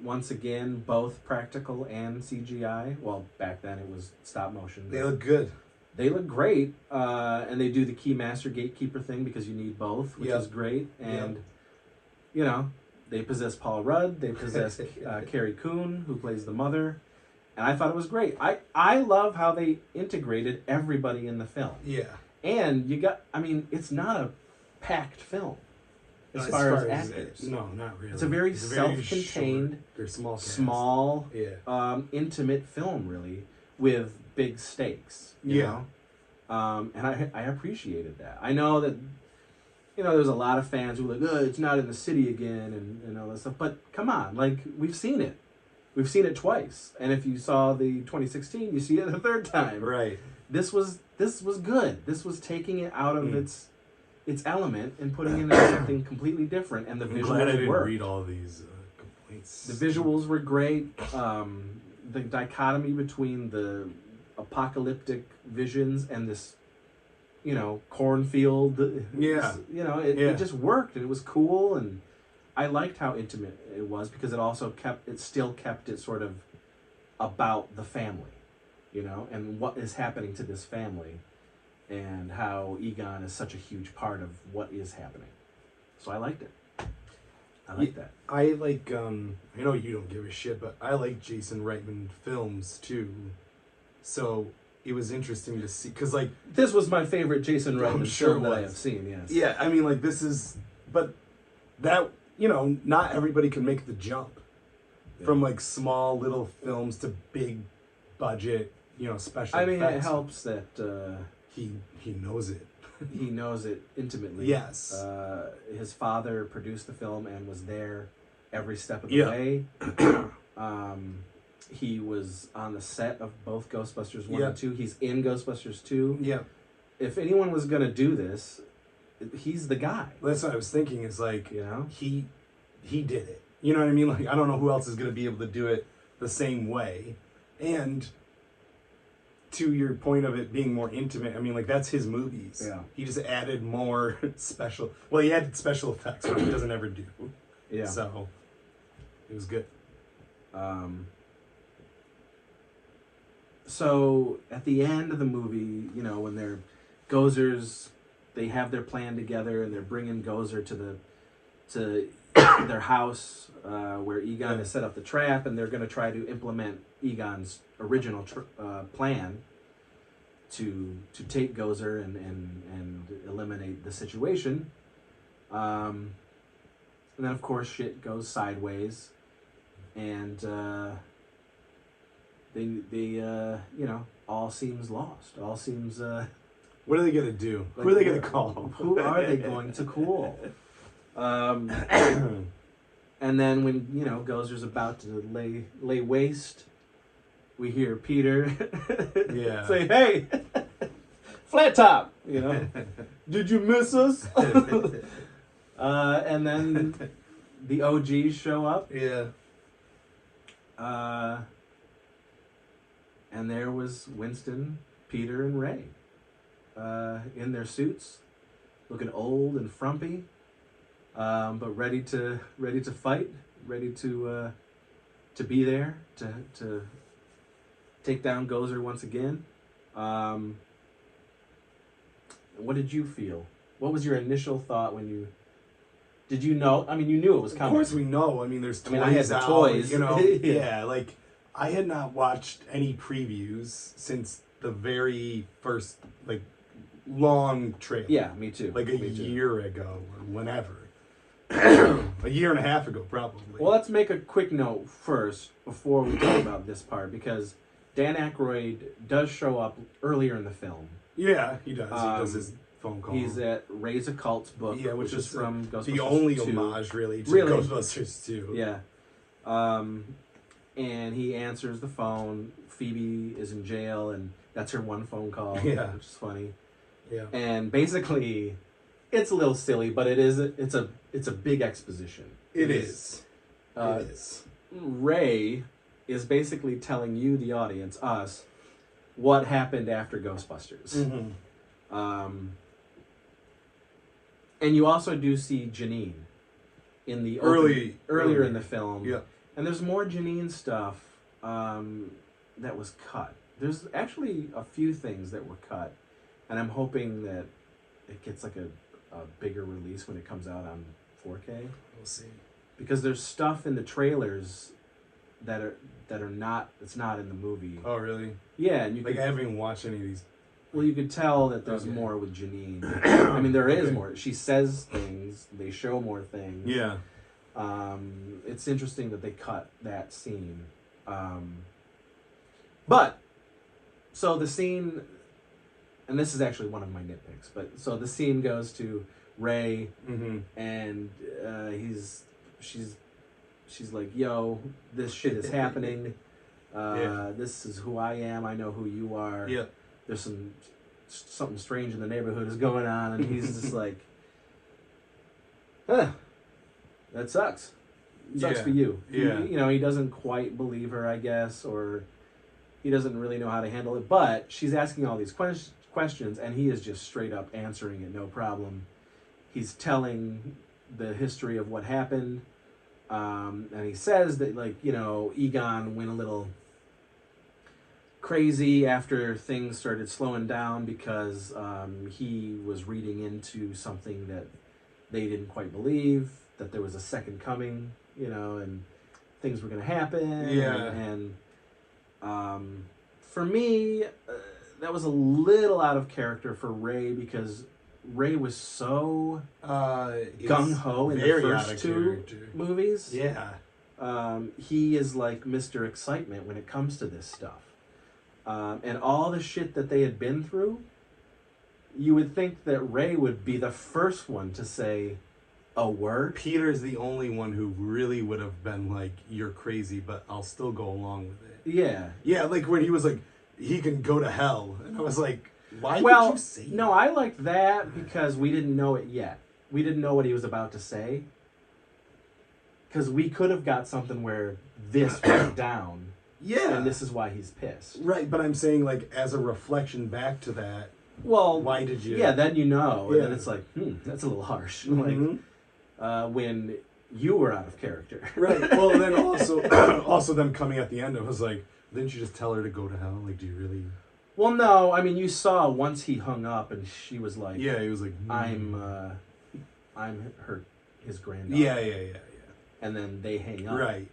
Once again, both practical and CGI. Well, back then it was stop motion. They look good. They look great. And they do the Keymaster Gatekeeper thing because you need both, which is great. And, you know, they possess Paul Rudd. They possess Carrie Coon, who plays the mother. And I thought it was great. I love how they integrated everybody in the film. Yeah. And it's not a packed film as far as actors. No, not really. It's a very self-contained, they're small intimate film, really, with big stakes. You know? And I appreciated that. I know that, you know, there's a lot of fans who are like, it's not in the city again and all that stuff. But come on, like, we've seen it. we've seen it twice, and if you saw the 2016, you see it a third time. Right. This was good. This was taking it out of its element and putting it into something completely different, and the I'm visuals glad I didn't worked. read all these complaints. The visuals were great. The dichotomy between the apocalyptic visions and this, cornfield. Yeah. It just worked, and it was cool, and I liked how intimate it was because it still kept it sort of about the family, and what is happening to this family, and how Egon is such a huge part of what is happening. So I liked it. I like that. I like, I know you don't give a shit, but I like Jason Reitman films too. So it was interesting to see, because like... This was my favorite Jason Reitman sure film that I have seen, yes. Yeah, I mean, like, this is... But that, not everybody can make the jump from, like, small little films to big budget, special I mean, effects. it helps that... He knows it. He knows it intimately. Yes. His father produced the film and was there every step of the way. He was on the set of both Ghostbusters 1 and 2. He's in Ghostbusters 2. Yeah. If anyone was going to do this, he's the guy. That's what I was thinking, is like, he did it. You know what I mean? Like, I don't know who else is going to be able to do it the same way. And to your point of it being more intimate, I mean, like, that's his movies. Yeah. He just added more he added special effects, which he doesn't ever do. Yeah. So, it was good. So, at the end of the movie, when they're Gozers, they have their plan together, and they're bringing Gozer to their house where Egon has set up the trap, and they're going to try to implement Egon's original plan to take Gozer and eliminate the situation. And then, of course, shit goes sideways, and they all seems lost. All seems... What are they going to do? Like, who are they going to call? Who are they going to call? And then when, Gozer's about to lay waste, we hear Peter say, "Hey, flat top, did you miss us?" And then the OGs show up. Yeah. And there was Winston, Peter, and Ray in their suits, looking old and frumpy. But ready to fight, ready to be there to take down Gozer once again. What did you feel? What was your initial thought when you? Did you know? I mean, you knew it was coming. Of course, we know. I mean, there's toys. I had the toys. Yeah, like I had not watched any previews since the very first long trailer. Yeah, me too. Like a year ago or whenever. A year and a half ago, probably. Well, let's make a quick note first before we talk about this part, because Dan Aykroyd does show up earlier in the film. Yeah, he does. He does his phone call. He's at Ray's Occult's book, which is from Ghostbusters the only 2. homage, really, to Ghostbusters 2. Yeah. And he answers the phone. Phoebe is in jail, and that's her one phone call, which is funny. Yeah. And basically, it's a little silly, but it's a big exposition. It is. It is. Ray is basically telling you, the audience, us, what happened after Ghostbusters. Mm-hmm. And you also do see Janine in the earlier in the film. Yeah. And there's more Janine stuff that was cut. There's actually a few things that were cut, and I'm hoping that it gets like a bigger release when it comes out on 4K. We'll see. Because there's stuff in the trailers that are not, it's not in the movie. Oh, really? Yeah, and I haven't even watched any of these. Well, you could tell that there's more with Janine. I mean, there is more. She says things. They show more things. Yeah. It's interesting that they cut that scene. But, so the scene, and this is actually one of my nitpicks, but so the scene goes to Ray, Mm-hmm. and she's like, yo, this shit is happening. This is who I am. I know who you are. Yeah. There's something strange in the neighborhood is going on, and he's just like, that sucks. It sucks for you. Yeah. He doesn't quite believe her, I guess, or he doesn't really know how to handle it. But she's asking all these questions, and he is just straight up answering it, no problem. He's telling the history of what happened, and he says that, like, Egon went a little crazy after things started slowing down because he was reading into something that they didn't quite believe, that there was a second coming, and things were going to happen. Yeah. And for me, that was a little out of character for Ray, because Ray was so gung-ho in the first two movies. Yeah. He is like Mr. Excitement when it comes to this stuff. And all the shit that they had been through, you would think that Ray would be the first one to say a word. Peter's the only one who really would have been like, you're crazy, but I'll still go along with it. Yeah. Yeah, like when he was like, he can go to hell. And I was like, why would you say that? No, I liked that because we didn't know it yet. We didn't know what he was about to say. Because we could have got something where this went down. Yeah. And this is why he's pissed. Right, but I'm saying, like, as a reflection back to that, well, why did you... Yeah, then Yeah. And then it's like, that's a little harsh. Mm-hmm. Like, when you were out of character. Right, well, then also them coming at the end, it was like, didn't you just tell her to go to hell? Like, do you really... Well, no, I mean, you saw once he hung up and she was like... Yeah, he was like... I'm his granddaughter. Yeah. And then they hang up. Right.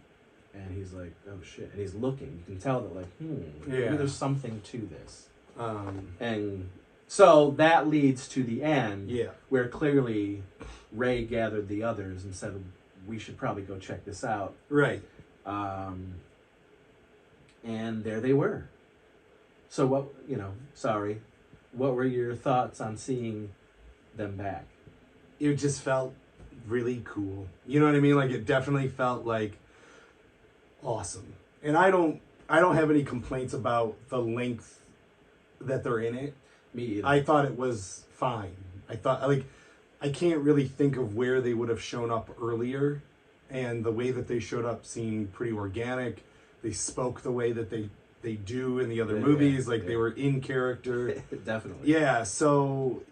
And he's like, oh shit. And he's looking. You can tell that, like, maybe Yeah. there's something to this. And so that leads to the end. Yeah. Where clearly Ray gathered the others and said, we should probably go check this out. Right. And there they were. So what were your thoughts on seeing them back? It just felt really cool. You know what I mean? Like, it definitely felt like awesome. And I don't have any complaints about the length that they're in it. Me either. I thought it was fine. I thought, like, I can't really think of where they would have shown up earlier, and the way that they showed up seemed pretty organic. They spoke the way that they do in the other movies, like they were in character. Definitely. Yeah, so,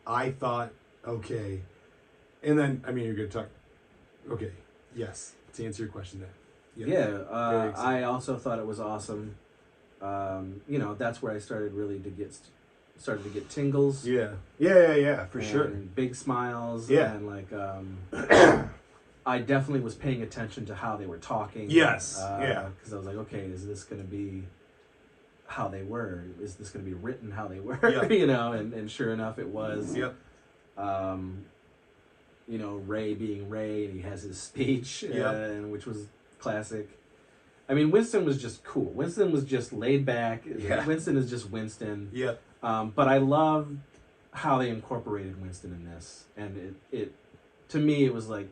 I thought, okay. And then, I mean, you're going to talk, okay, yes, to answer your question then. Yeah, I also thought it was awesome. That's where I started really to get tingles. Yeah, for sure. Big smiles. Yeah. And like, I definitely was paying attention to how they were talking. Yes. Yeah. Because I was like, okay, is this going to be how they were? Is this going to be written how they were? Yep. And sure enough, it was. Yep. Ray being Ray, and he has his speech, Yep. which was classic. I mean, Winston was just cool. Winston was just laid back. Yeah. Winston is just Winston. Yep. But I love how they incorporated Winston in this, and it to me it was like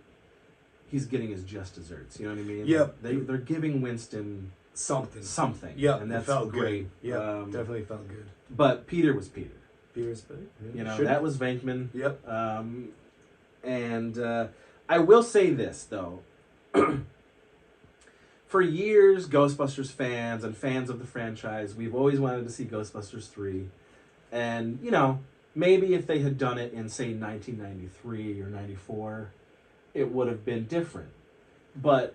he's getting his just desserts. You know what I mean? Yep. They're giving Winston something. Yeah, and that's felt great. Yeah, definitely felt good. But Peter was Peter. Peter's better. Yeah. That was Venkman. Yep. And I will say this though. For years, Ghostbusters fans and fans of the franchise, we've always wanted to see Ghostbusters 3. And, maybe if they had done it in, say, 1993 or 94, it would have been different. And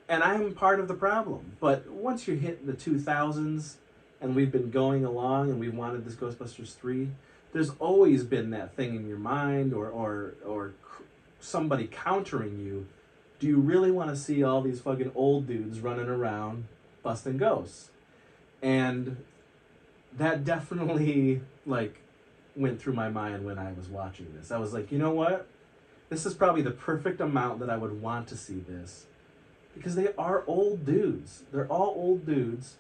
I'm part of the problem. But once you hit the 2000s, and we've been going along, and we've wanted this Ghostbusters 3, there's always been that thing in your mind, or somebody countering you. Do you really want to see all these fucking old dudes running around busting ghosts? And that definitely, went through my mind when I was watching this. I was like, you know what? This is probably the perfect amount that I would want to see this. Because they are old dudes. They're all old dudes.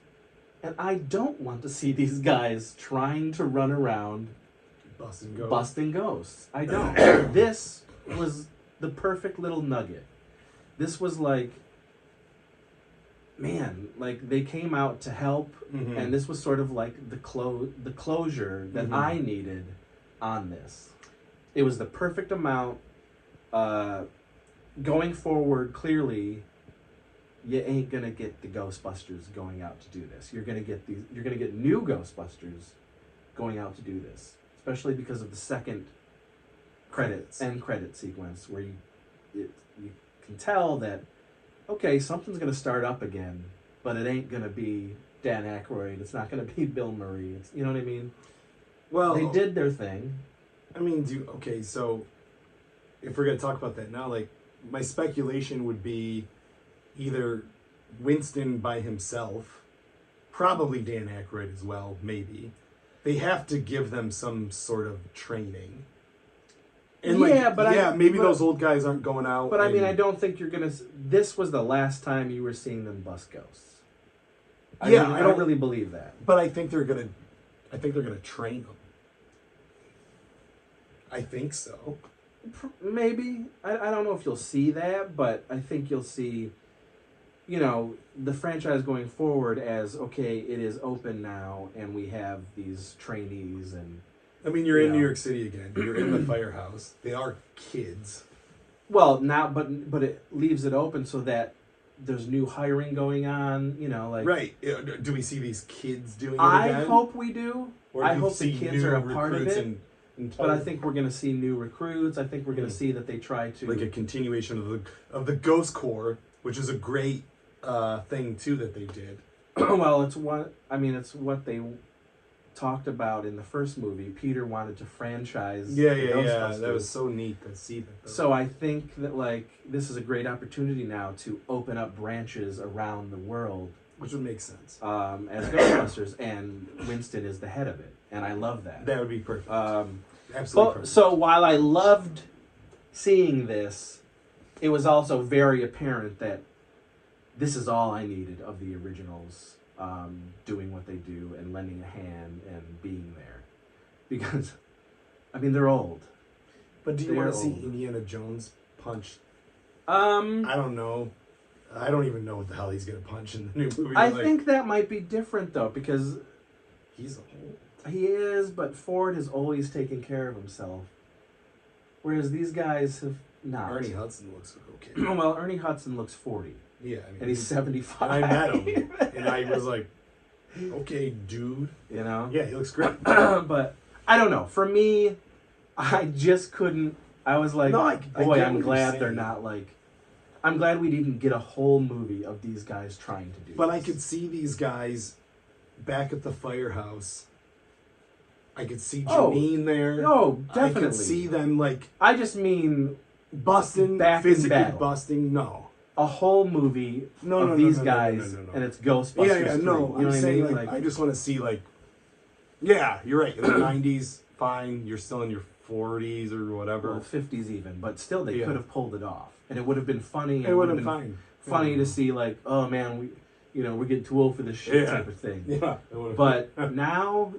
And I don't want to see these guys trying to run around busting ghosts. I don't. This was the perfect little nugget. This was like, man, like they came out to help, and this was sort of like the closure that I needed on this. It was the perfect amount. Going forward, clearly, you ain't gonna get the Ghostbusters going out to do this. You're gonna get new Ghostbusters going out to do this, especially because of the second end credit sequence where you can tell that, okay, something's gonna start up again, but it ain't gonna be Dan Aykroyd. It's not gonna be Bill Murray. It's, you know what I mean? Well, they did their thing. I mean, so if we're gonna talk about that now, like my speculation would be either Winston by himself, probably Dan Aykroyd as well, maybe. They have to give them some sort of training. And maybe those old guys aren't going out. But I mean, I don't think you're gonna. This was the last time you were seeing them bust ghosts. I don't really believe that. But I think they're gonna train them. I think so. Maybe. I don't know if you'll see that, but I think you'll see, the franchise going forward as, okay, it is open now, and we have these trainees, and... I mean, you're in New York City again. You're in the firehouse. They are kids. Well, now, but it leaves it open so that there's new hiring going on, Right. Do we see these kids doing it again? I hope we do. I hope the kids are a part of it. But I think we're going to see new recruits. I think we're going to see that they try to... Like a continuation of the Ghost Corps, which is a great thing, too, that they did. Well, it's what they talked about in the first movie. Peter wanted to franchise Ghostbusters. That was so neat to see that. Though. So I think that, this is a great opportunity now to open up branches around the world. Which would make sense. As Ghostbusters, and Winston is the head of it. And I love that. That would be perfect. Absolutely perfect. So while I loved seeing this, it was also very apparent that this is all I needed of the originals, doing what they do and lending a hand and being there. Because, I mean, they're old. But do you want to see Indiana Jones punch? I don't know. I don't even know what the hell he's going to punch in the new movie. I think that might be different, though, because... He's old. He is, but Ford has always taken care of himself. Whereas these guys have not. Ernie Hudson looks okay. Well, Ernie Hudson looks 40. Yeah. And he's 75. And I met him. And I was like, okay, dude. Yeah, he looks great. But, I don't know. For me, I just couldn't. I was like, I'm glad they're not I'm glad we didn't get a whole movie of these guys trying to do But this. I could see these guys back at the firehouse. I could see Janine there. Oh, definitely. I could see them I just mean busting, back physically in battle. busting. No, a whole movie of these guys, and it's Ghostbusters. Yeah, no. I'm saying I just want to see yeah, you're right. In the '90s, fine. You're still in your 40s or whatever. Well, 50s even, but still, they could have pulled it off, and it would have been funny. It would have been fine. Funny to see oh man, we're getting too old for this shit type of thing. Yeah. But now,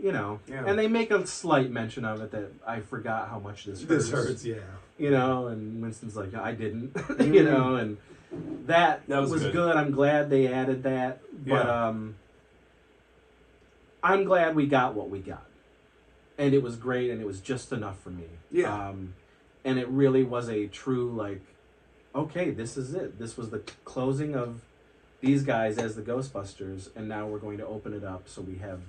and they make a slight mention of it that I forgot how much this hurts. This hurts, yeah. And Winston's like, I didn't, and that was good. I'm glad they added that. But I'm glad we got what we got. And it was great, and it was just enough for me. Yeah. And it really was a true, okay, this is it. This was the closing of these guys as the Ghostbusters, and now we're going to open it up so we have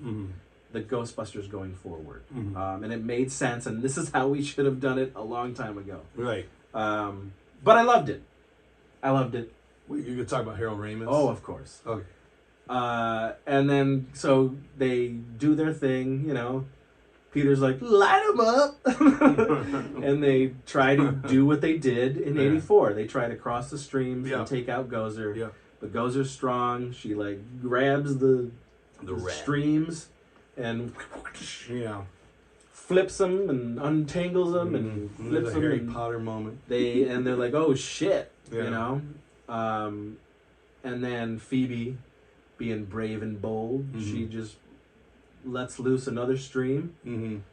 the Ghostbusters going forward. And it made sense, and this is how we should have done it a long time ago. Right. But I loved it. Wait, you could talk about Harold Ramis? Oh, of course. Okay. And then, so they do their thing, Peter's like, light them up! And they try to do what they did in 84. They try to cross the streams and take out Gozer. Yeah. But Gozer's strong. She grabs the streams and flips them and untangles them and flips them. Harry Potter moment. They're like, oh shit, Yeah. And then Phoebe, being brave and bold, she just lets loose another stream.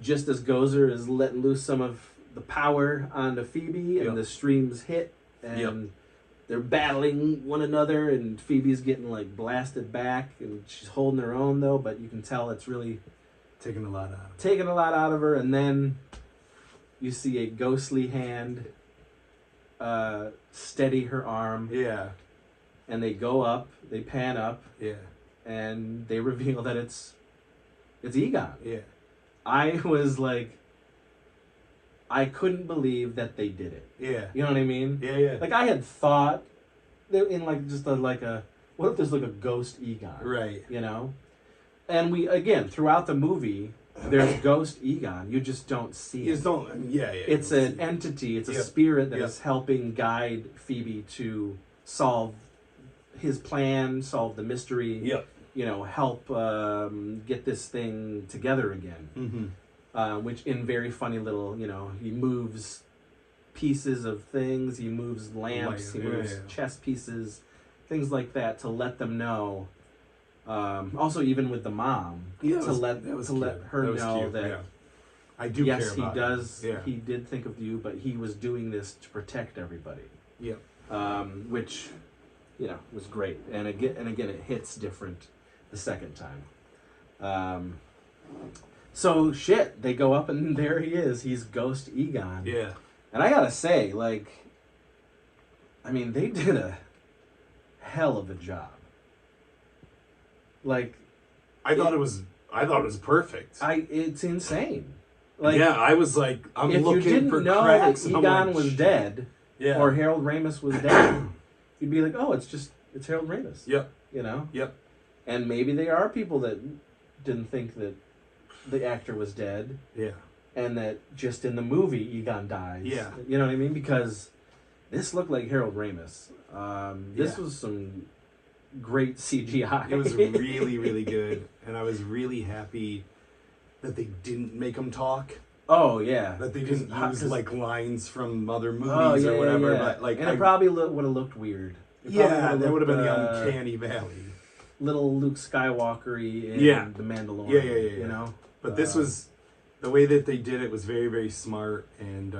Just as Gozer is letting loose some of the power onto Phoebe, and the streams hit and they're battling one another, and Phoebe's getting like blasted back, and she's holding her own though. But you can tell it's really taking a lot out of her. And then you see a ghostly hand steady her arm. Yeah. And they go up, they pan up. Yeah. And they reveal that it's Egon. Yeah. I was like, I couldn't believe that they did it. Yeah. You know what I mean? Yeah, yeah. Like, I had thought in like just what if there's like a ghost Egon? Right. You know? And we, again, throughout the movie, there's ghost Egon. You just don't see it. Yeah. It's an entity, it's a spirit that is helping guide Phoebe to solve his plan, solve the mystery. Yep. You know, help get this thing together again. Mm-hmm. Which in very funny little, you know, he moves pieces of things, he moves lamps, he moves chess pieces, things like that to let them know. Also, even with the mom, to let her know that I do care about he does. Yeah. He did think of you, but he was doing this to protect everybody. Yeah. Which, you know, was great, and again, it hits different the second time. So shit, they go up and there he is. He's Ghost Egon. Yeah. And I gotta say, like, I mean, they did a hell of a job. Like, I thought it was perfect. It's insane. Like, yeah, I was like, I'm if looking you didn't for know cracks. that Egon was dead, or Harold Ramis was dead, you'd be like, oh, it's Harold Ramis. Yep. You know? Yep. And maybe there are people that didn't think that the actor was dead. Yeah. And that just in the movie Egon dies. Yeah. You know what I mean? Because this looked like Harold Ramis. This was some great CGI. It was really, really good. And I was really happy that they didn't make him talk. Oh, yeah. That they didn't use like lines from other movies or whatever. Yeah. But, like, and it probably would have looked weird. That would have been the uncanny valley. Little Luke Skywalker-y in The Mandalorian. Yeah. You know? But this was, the way that they did it was very, very smart, and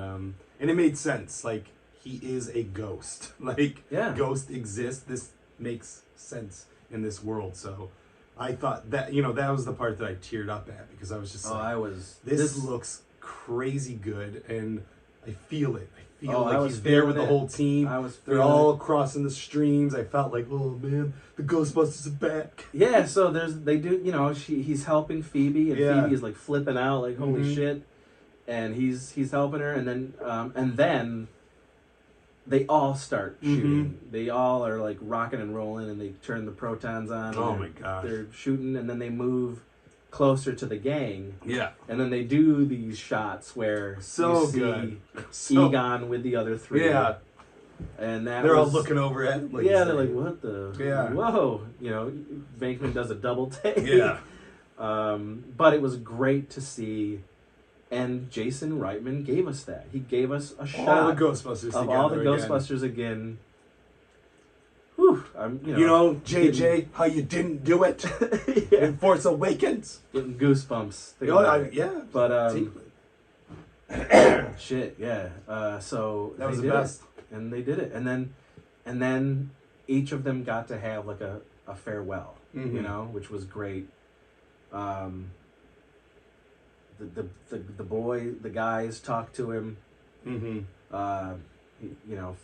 it made sense. Like, he is a ghost. Like, ghosts exist. This makes sense in this world. So I thought that, you know, that was the part that I teared up at, because I was just this looks crazy good, and I feel it. I feel like he's there with the whole team. They're all crossing the streams. I felt like, oh man, the Ghostbusters are back. Yeah, so he's helping Phoebe, and Phoebe is like flipping out, like holy shit, and he's helping her, and then they all start shooting. They all are like rocking and rolling, and they turn the protons on. Oh my gosh. They're shooting, and then they move closer to the gang. Yeah. And then they do these shots where you see Egon with the other three. Yeah. And they're all looking over at him. Like they're like, what the? Yeah. Whoa. You know, Venkman does a double take. Yeah. But it was great to see. And Jason Reitman gave us that. He gave us a shot all the Ghostbusters of all the Ghostbusters again. Whew, JJ, how you didn't do it in Force Awakens. Getting goosebumps. But shit, yeah. So that was the best, and they did it. And then each of them got to have like a farewell, you know, which was great. The guys talked to him.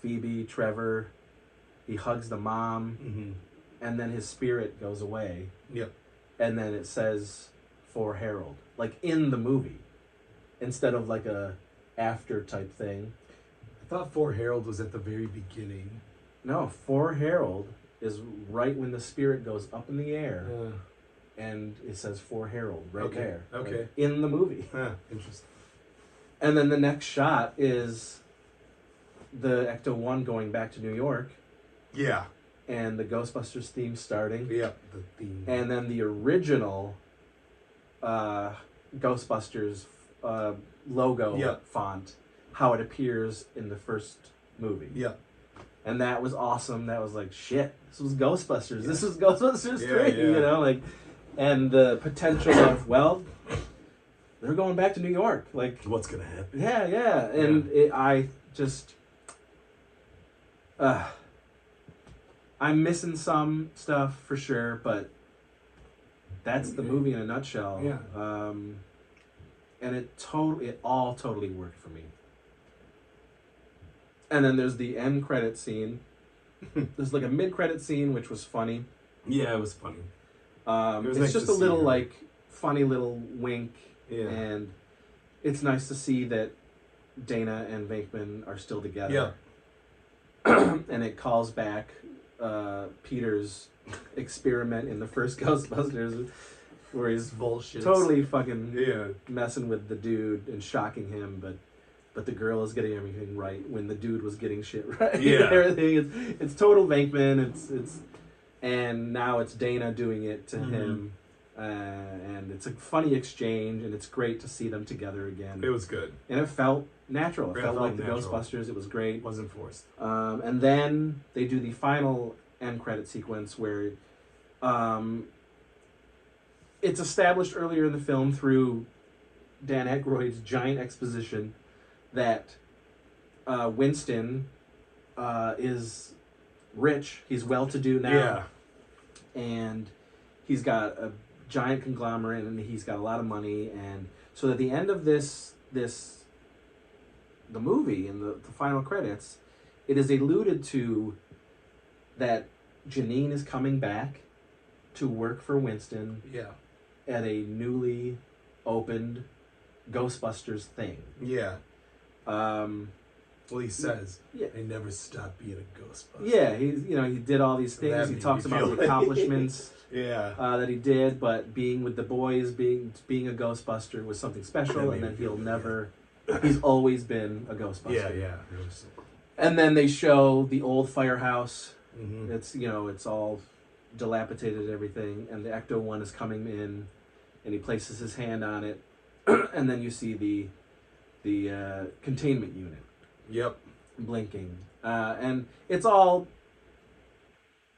Phoebe, Trevor. He hugs the mom, and then his spirit goes away. Yep. And then it says for Harold, like in the movie, instead of like a after type thing. I thought for Harold was at the very beginning. No, for Harold is right when the spirit goes up in the air, and it says for Harold right there. Okay. Like in the movie. Interesting. And then the next shot is the Ecto-1 going back to New York. Yeah. And the Ghostbusters theme starting. Yep, the theme. And then the original Ghostbusters logo font, how it appears in the first movie. Yep. And that was awesome. That was like, shit, this was Ghostbusters. Yeah. This was Ghostbusters 3, you know? Like, and the potential of, well, they're going back to New York. Like, what's going to happen? Yeah. And I just... I'm missing some stuff for sure, but that's the movie in a nutshell. Yeah. And it all totally worked for me. And then there's the end credit scene. There's like a mid credit scene which was funny. Yeah, it was funny. It's nice just a little like funny little wink, and it's nice to see that Dana and Venkman are still together. Yeah. And it calls back Peter's experiment in the first Ghostbusters, where he's totally fucking messing with the dude and shocking him, but the girl is getting everything right when the dude was getting shit right. Yeah. Everything it's total Venkman. It's and now it's Dana doing it to him, and it's a funny exchange, and it's great to see them together again. It was good, and it felt natural. It felt like natural. The Ghostbusters. It was great. It wasn't forced. And then they do the final end credit sequence where it's established earlier in the film through Dan Aykroyd's giant exposition that Winston is rich. He's well-to-do now. Yeah. And he's got a giant conglomerate, and he's got a lot of money. And so at the end of the movie, in the final credits, it is alluded to that Janine is coming back to work for Winston at a newly opened Ghostbusters thing. Yeah. Well, he says, I never stopped being a Ghostbuster. Yeah, he did all these things. He talks about the accomplishments that he did, but being with the boys, being a Ghostbuster was something special, and then he's always been a Ghostbuster. Yeah. And then they show the old firehouse. Mm-hmm. It's all dilapidated and everything, and the Ecto-1 is coming in, and he places his hand on it, and then you see the containment unit. Yep. Blinking. And it's all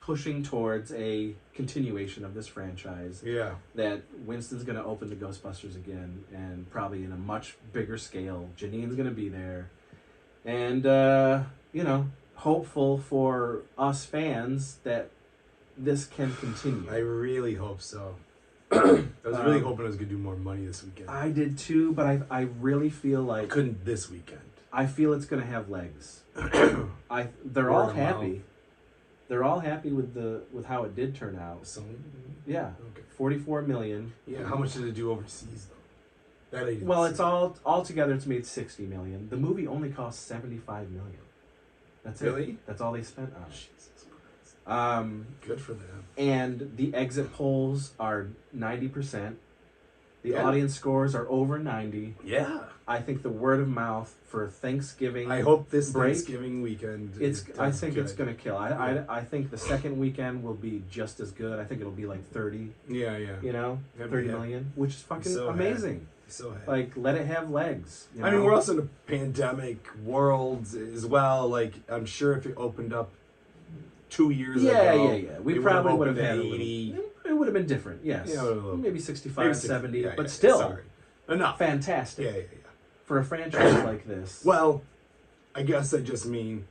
pushing towards a continuation of this franchise. Yeah. That Winston's going to open the Ghostbusters again, and probably in a much bigger scale. Janine's going to be there. And, hopeful for us fans that this can continue. I really hope so. I was really hoping I was going to do more money this weekend. I did too, but I really feel like... I couldn't this weekend. I feel it's going to have legs. They're all happy. They're all happy with how it did turn out. So, yeah. Okay. 44 million. Yeah. How much did it do overseas though? Well, it's all together. It's made 60 million. The movie only cost 75 million. That's really? It. That's all they spent on it. Jesus Christ. Good for them. And the exit polls are 90%. The audience scores are over 90. Yeah. I think the word of mouth for Thanksgiving. I hope this break, Thanksgiving weekend. I think it's going to kill. I think the second weekend will be just as good. I think it'll be like 30. Yeah. 30 million, which is fucking amazing. So happy. Like, let it have legs. I mean, we're also in a pandemic world as well. Like, I'm sure if it opened up 2 years ago, yeah. We probably would have had 80. It would have been different. Yes, maybe 65, maybe 70, but still, enough. Fantastic. Yeah. For a franchise like this. Well, I guess I just mean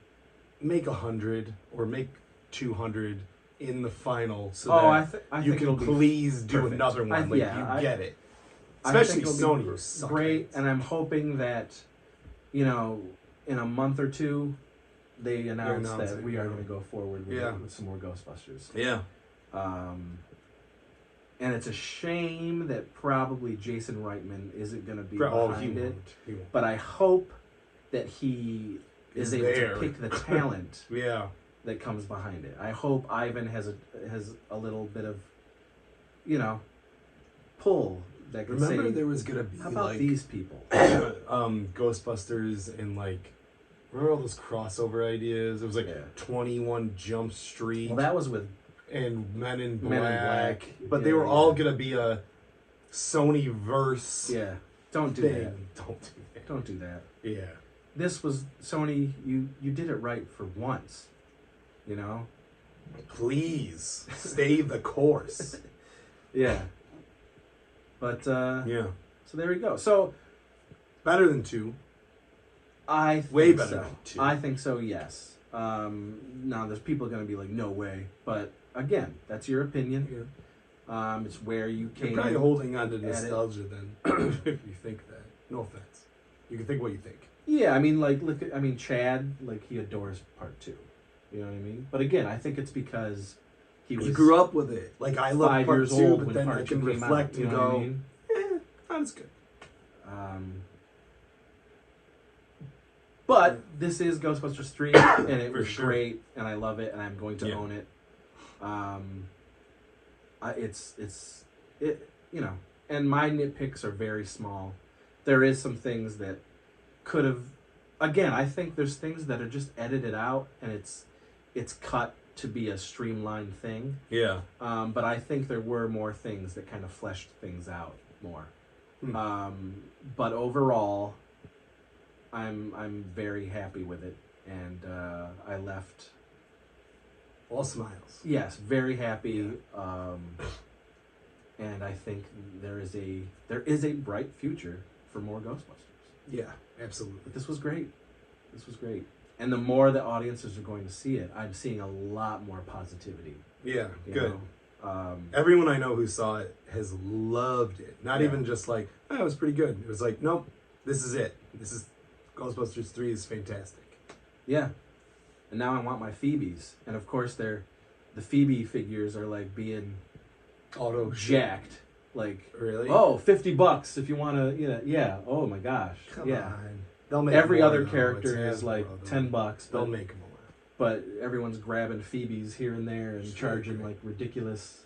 make 100 or make 200 in the final, so that you can please do another one. You get it. Especially Sony, who suck. Great, and I'm hoping that, in a month or two, they announce that we are going to go forward with some more Ghostbusters. Yeah. And it's a shame that probably Jason Reitman isn't going to be behind it. But I hope that he is able to pick the talent that comes behind it. I hope Ivan has a little bit of, pull that can Remember there was going to be how about these people? Ghostbusters and remember all those crossover ideas? It was 21 Jump Street. Well, that was with and Men in Black. But they were all going to be a Sony-verse Don't do thing. that. Don't do that. Yeah. This was Sony, you did it right for once. Please stay the course. Yeah. But so there we go. So better than 2. I think way better so. than 2. I think so, yes. Now, there's people going to be like, no way. But, again, that's your opinion. Yeah. It's where you came. You're probably holding on to nostalgia then, if you think that. No offense. You can think what you think. Yeah, I mean, like, look at, I mean, Chad, like, he adores part 2. You know what I mean? But, again, I think it's because he grew up with it. Like, I love part 2, but then I can reflect out, and go, I mean? That's good. But this is Ghostbusters 3, and it was great, and I love it, and I'm going to own it. It's you know, and my nitpicks are very small. There is some things that could have, again, I think there's things that are just edited out, and it's cut to be a streamlined thing. Yeah. But I think there were more things that kind of fleshed things out more. But overall, I'm very happy with it, and I left all smiles. Yes, very happy. Yeah. And I think there is a bright future for more Ghostbusters. Yeah, absolutely. But this was great. And the more the audiences are going to see it, I'm seeing a lot more positivity. Yeah, good. Everyone I know who saw it has loved it. Not even just like, oh, it was pretty good. It was like, nope, this is it. This is Ghostbusters 3 is fantastic. Yeah. And now I want my Phoebes. And of course the Phoebe figures are like being auto jacked. Like, really? Oh, $50 if you want to, yeah. Oh my gosh. Come on. They'll make every other character is like $10. They'll make more. But everyone's grabbing Phoebes here and there and charging like ridiculous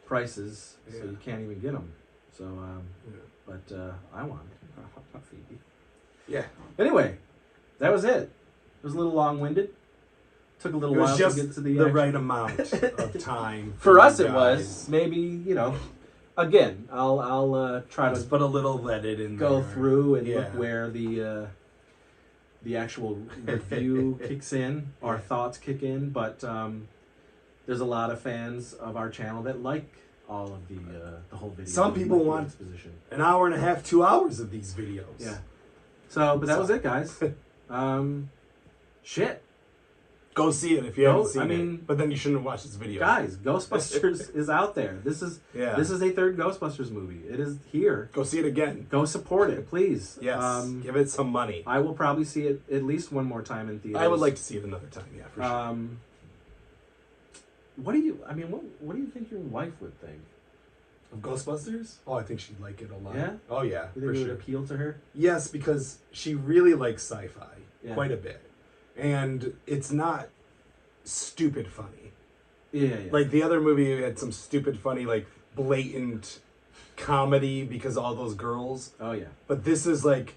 prices, so you can't even get them. So, but I want a Phoebe. Yeah. Anyway, that was it. It was a little long-winded. Took a little while to get to the right amount of time for us. It was maybe again. I'll try to put a little edit in. Go through and look where the actual review kicks in, our thoughts kick in, but there's a lot of fans of our channel that like all of the whole video. Some people want an hour and a half, 2 hours of these videos. Yeah. So, but that was it, guys. Shit. Go see it if you haven't seen it. But then you shouldn't have watched this video. Guys, Ghostbusters is out there. This is a third Ghostbusters movie. It is here. Go see it again. Go support it, please. Yes. Give it some money. I will probably see it at least one more time in theaters. I would like to see it another time, yeah, for sure. What do you think your wife would think? Of Ghostbusters? Oh, I think she'd like it a lot. Yeah? Oh, yeah, you think it would appeal to her? Yes, because she really likes sci-fi quite a bit. And it's not stupid funny. Yeah. Like the other movie had some stupid funny, like blatant comedy because all those girls. Oh, yeah. But this is like,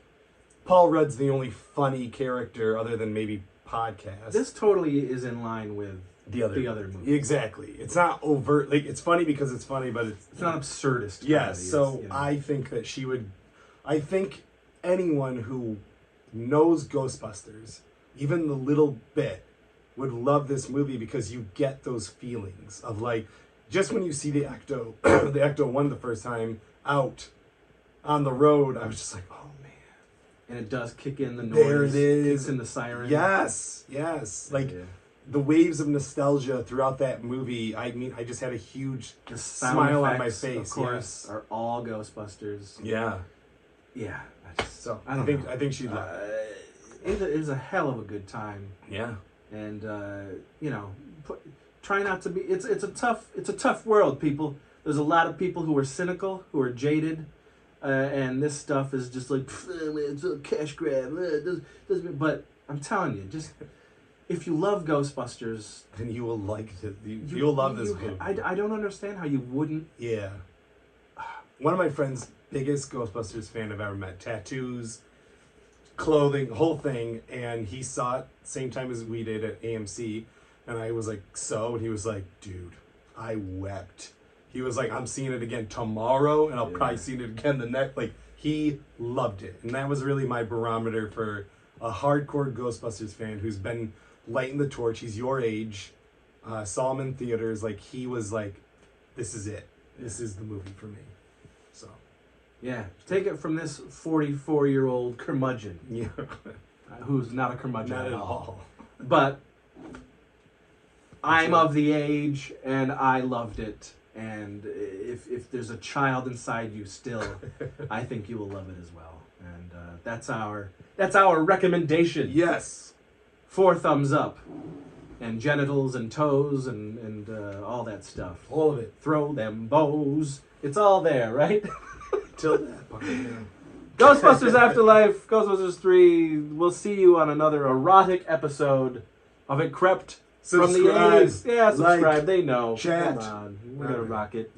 Paul Rudd's the only funny character other than maybe Podcast. This totally is in line with the other movie. Exactly. It's not overt. Like, it's funny because it's funny, but it's not absurdist. Yes. So I think that she would. I think anyone who knows Ghostbusters, even the little bit, would love this movie because you get those feelings of like, just when you see the Ecto, the Ecto 1 the first time out on the road, I was just like, oh man. And it does kick in the noise. There it is. Kicks in the siren. Yes. Like, the waves of nostalgia throughout that movie, I mean, I just had a huge smile on my face. Of course, are all Ghostbusters. Yeah. Yeah. I think she'd love it. It is a hell of a good time. Yeah. And try not to be. It's a tough world, people. There's a lot of people who are cynical, who are jaded, and this stuff is just like it's a cash grab. But I'm telling you, just if you love Ghostbusters, then you will like it. You'll love this movie. I don't understand how you wouldn't. Yeah. One of my friends, biggest Ghostbusters fan I've ever met. Tattoos, clothing, whole thing, and he saw it same time as we did at AMC, and I was like, and he was like, dude, I wept. He was like, I'm seeing it again tomorrow, and I'll probably see it again the next. Like, he loved it, and that was really my barometer for a hardcore Ghostbusters fan who's been lighting the torch. He's your age, saw him in theaters. Like, he was like, this is it. This is the movie for me. So. Yeah, take it from this 44-year-old curmudgeon. Yeah. Who's not a curmudgeon at all. But I'm of the age, and I loved it. And if there's a child inside you still, I think you will love it as well. And that's our recommendation. Yes. 4 thumbs up. And genitals and toes and all that stuff. All of it. Throw them bows. It's all there, right? Till that part, yeah. Ghostbusters Afterlife, Ghostbusters 3. We'll see you on another erotic episode of It Crept from the 80s. Yeah, subscribe. They know. Chat. Come on. We're going to rock it.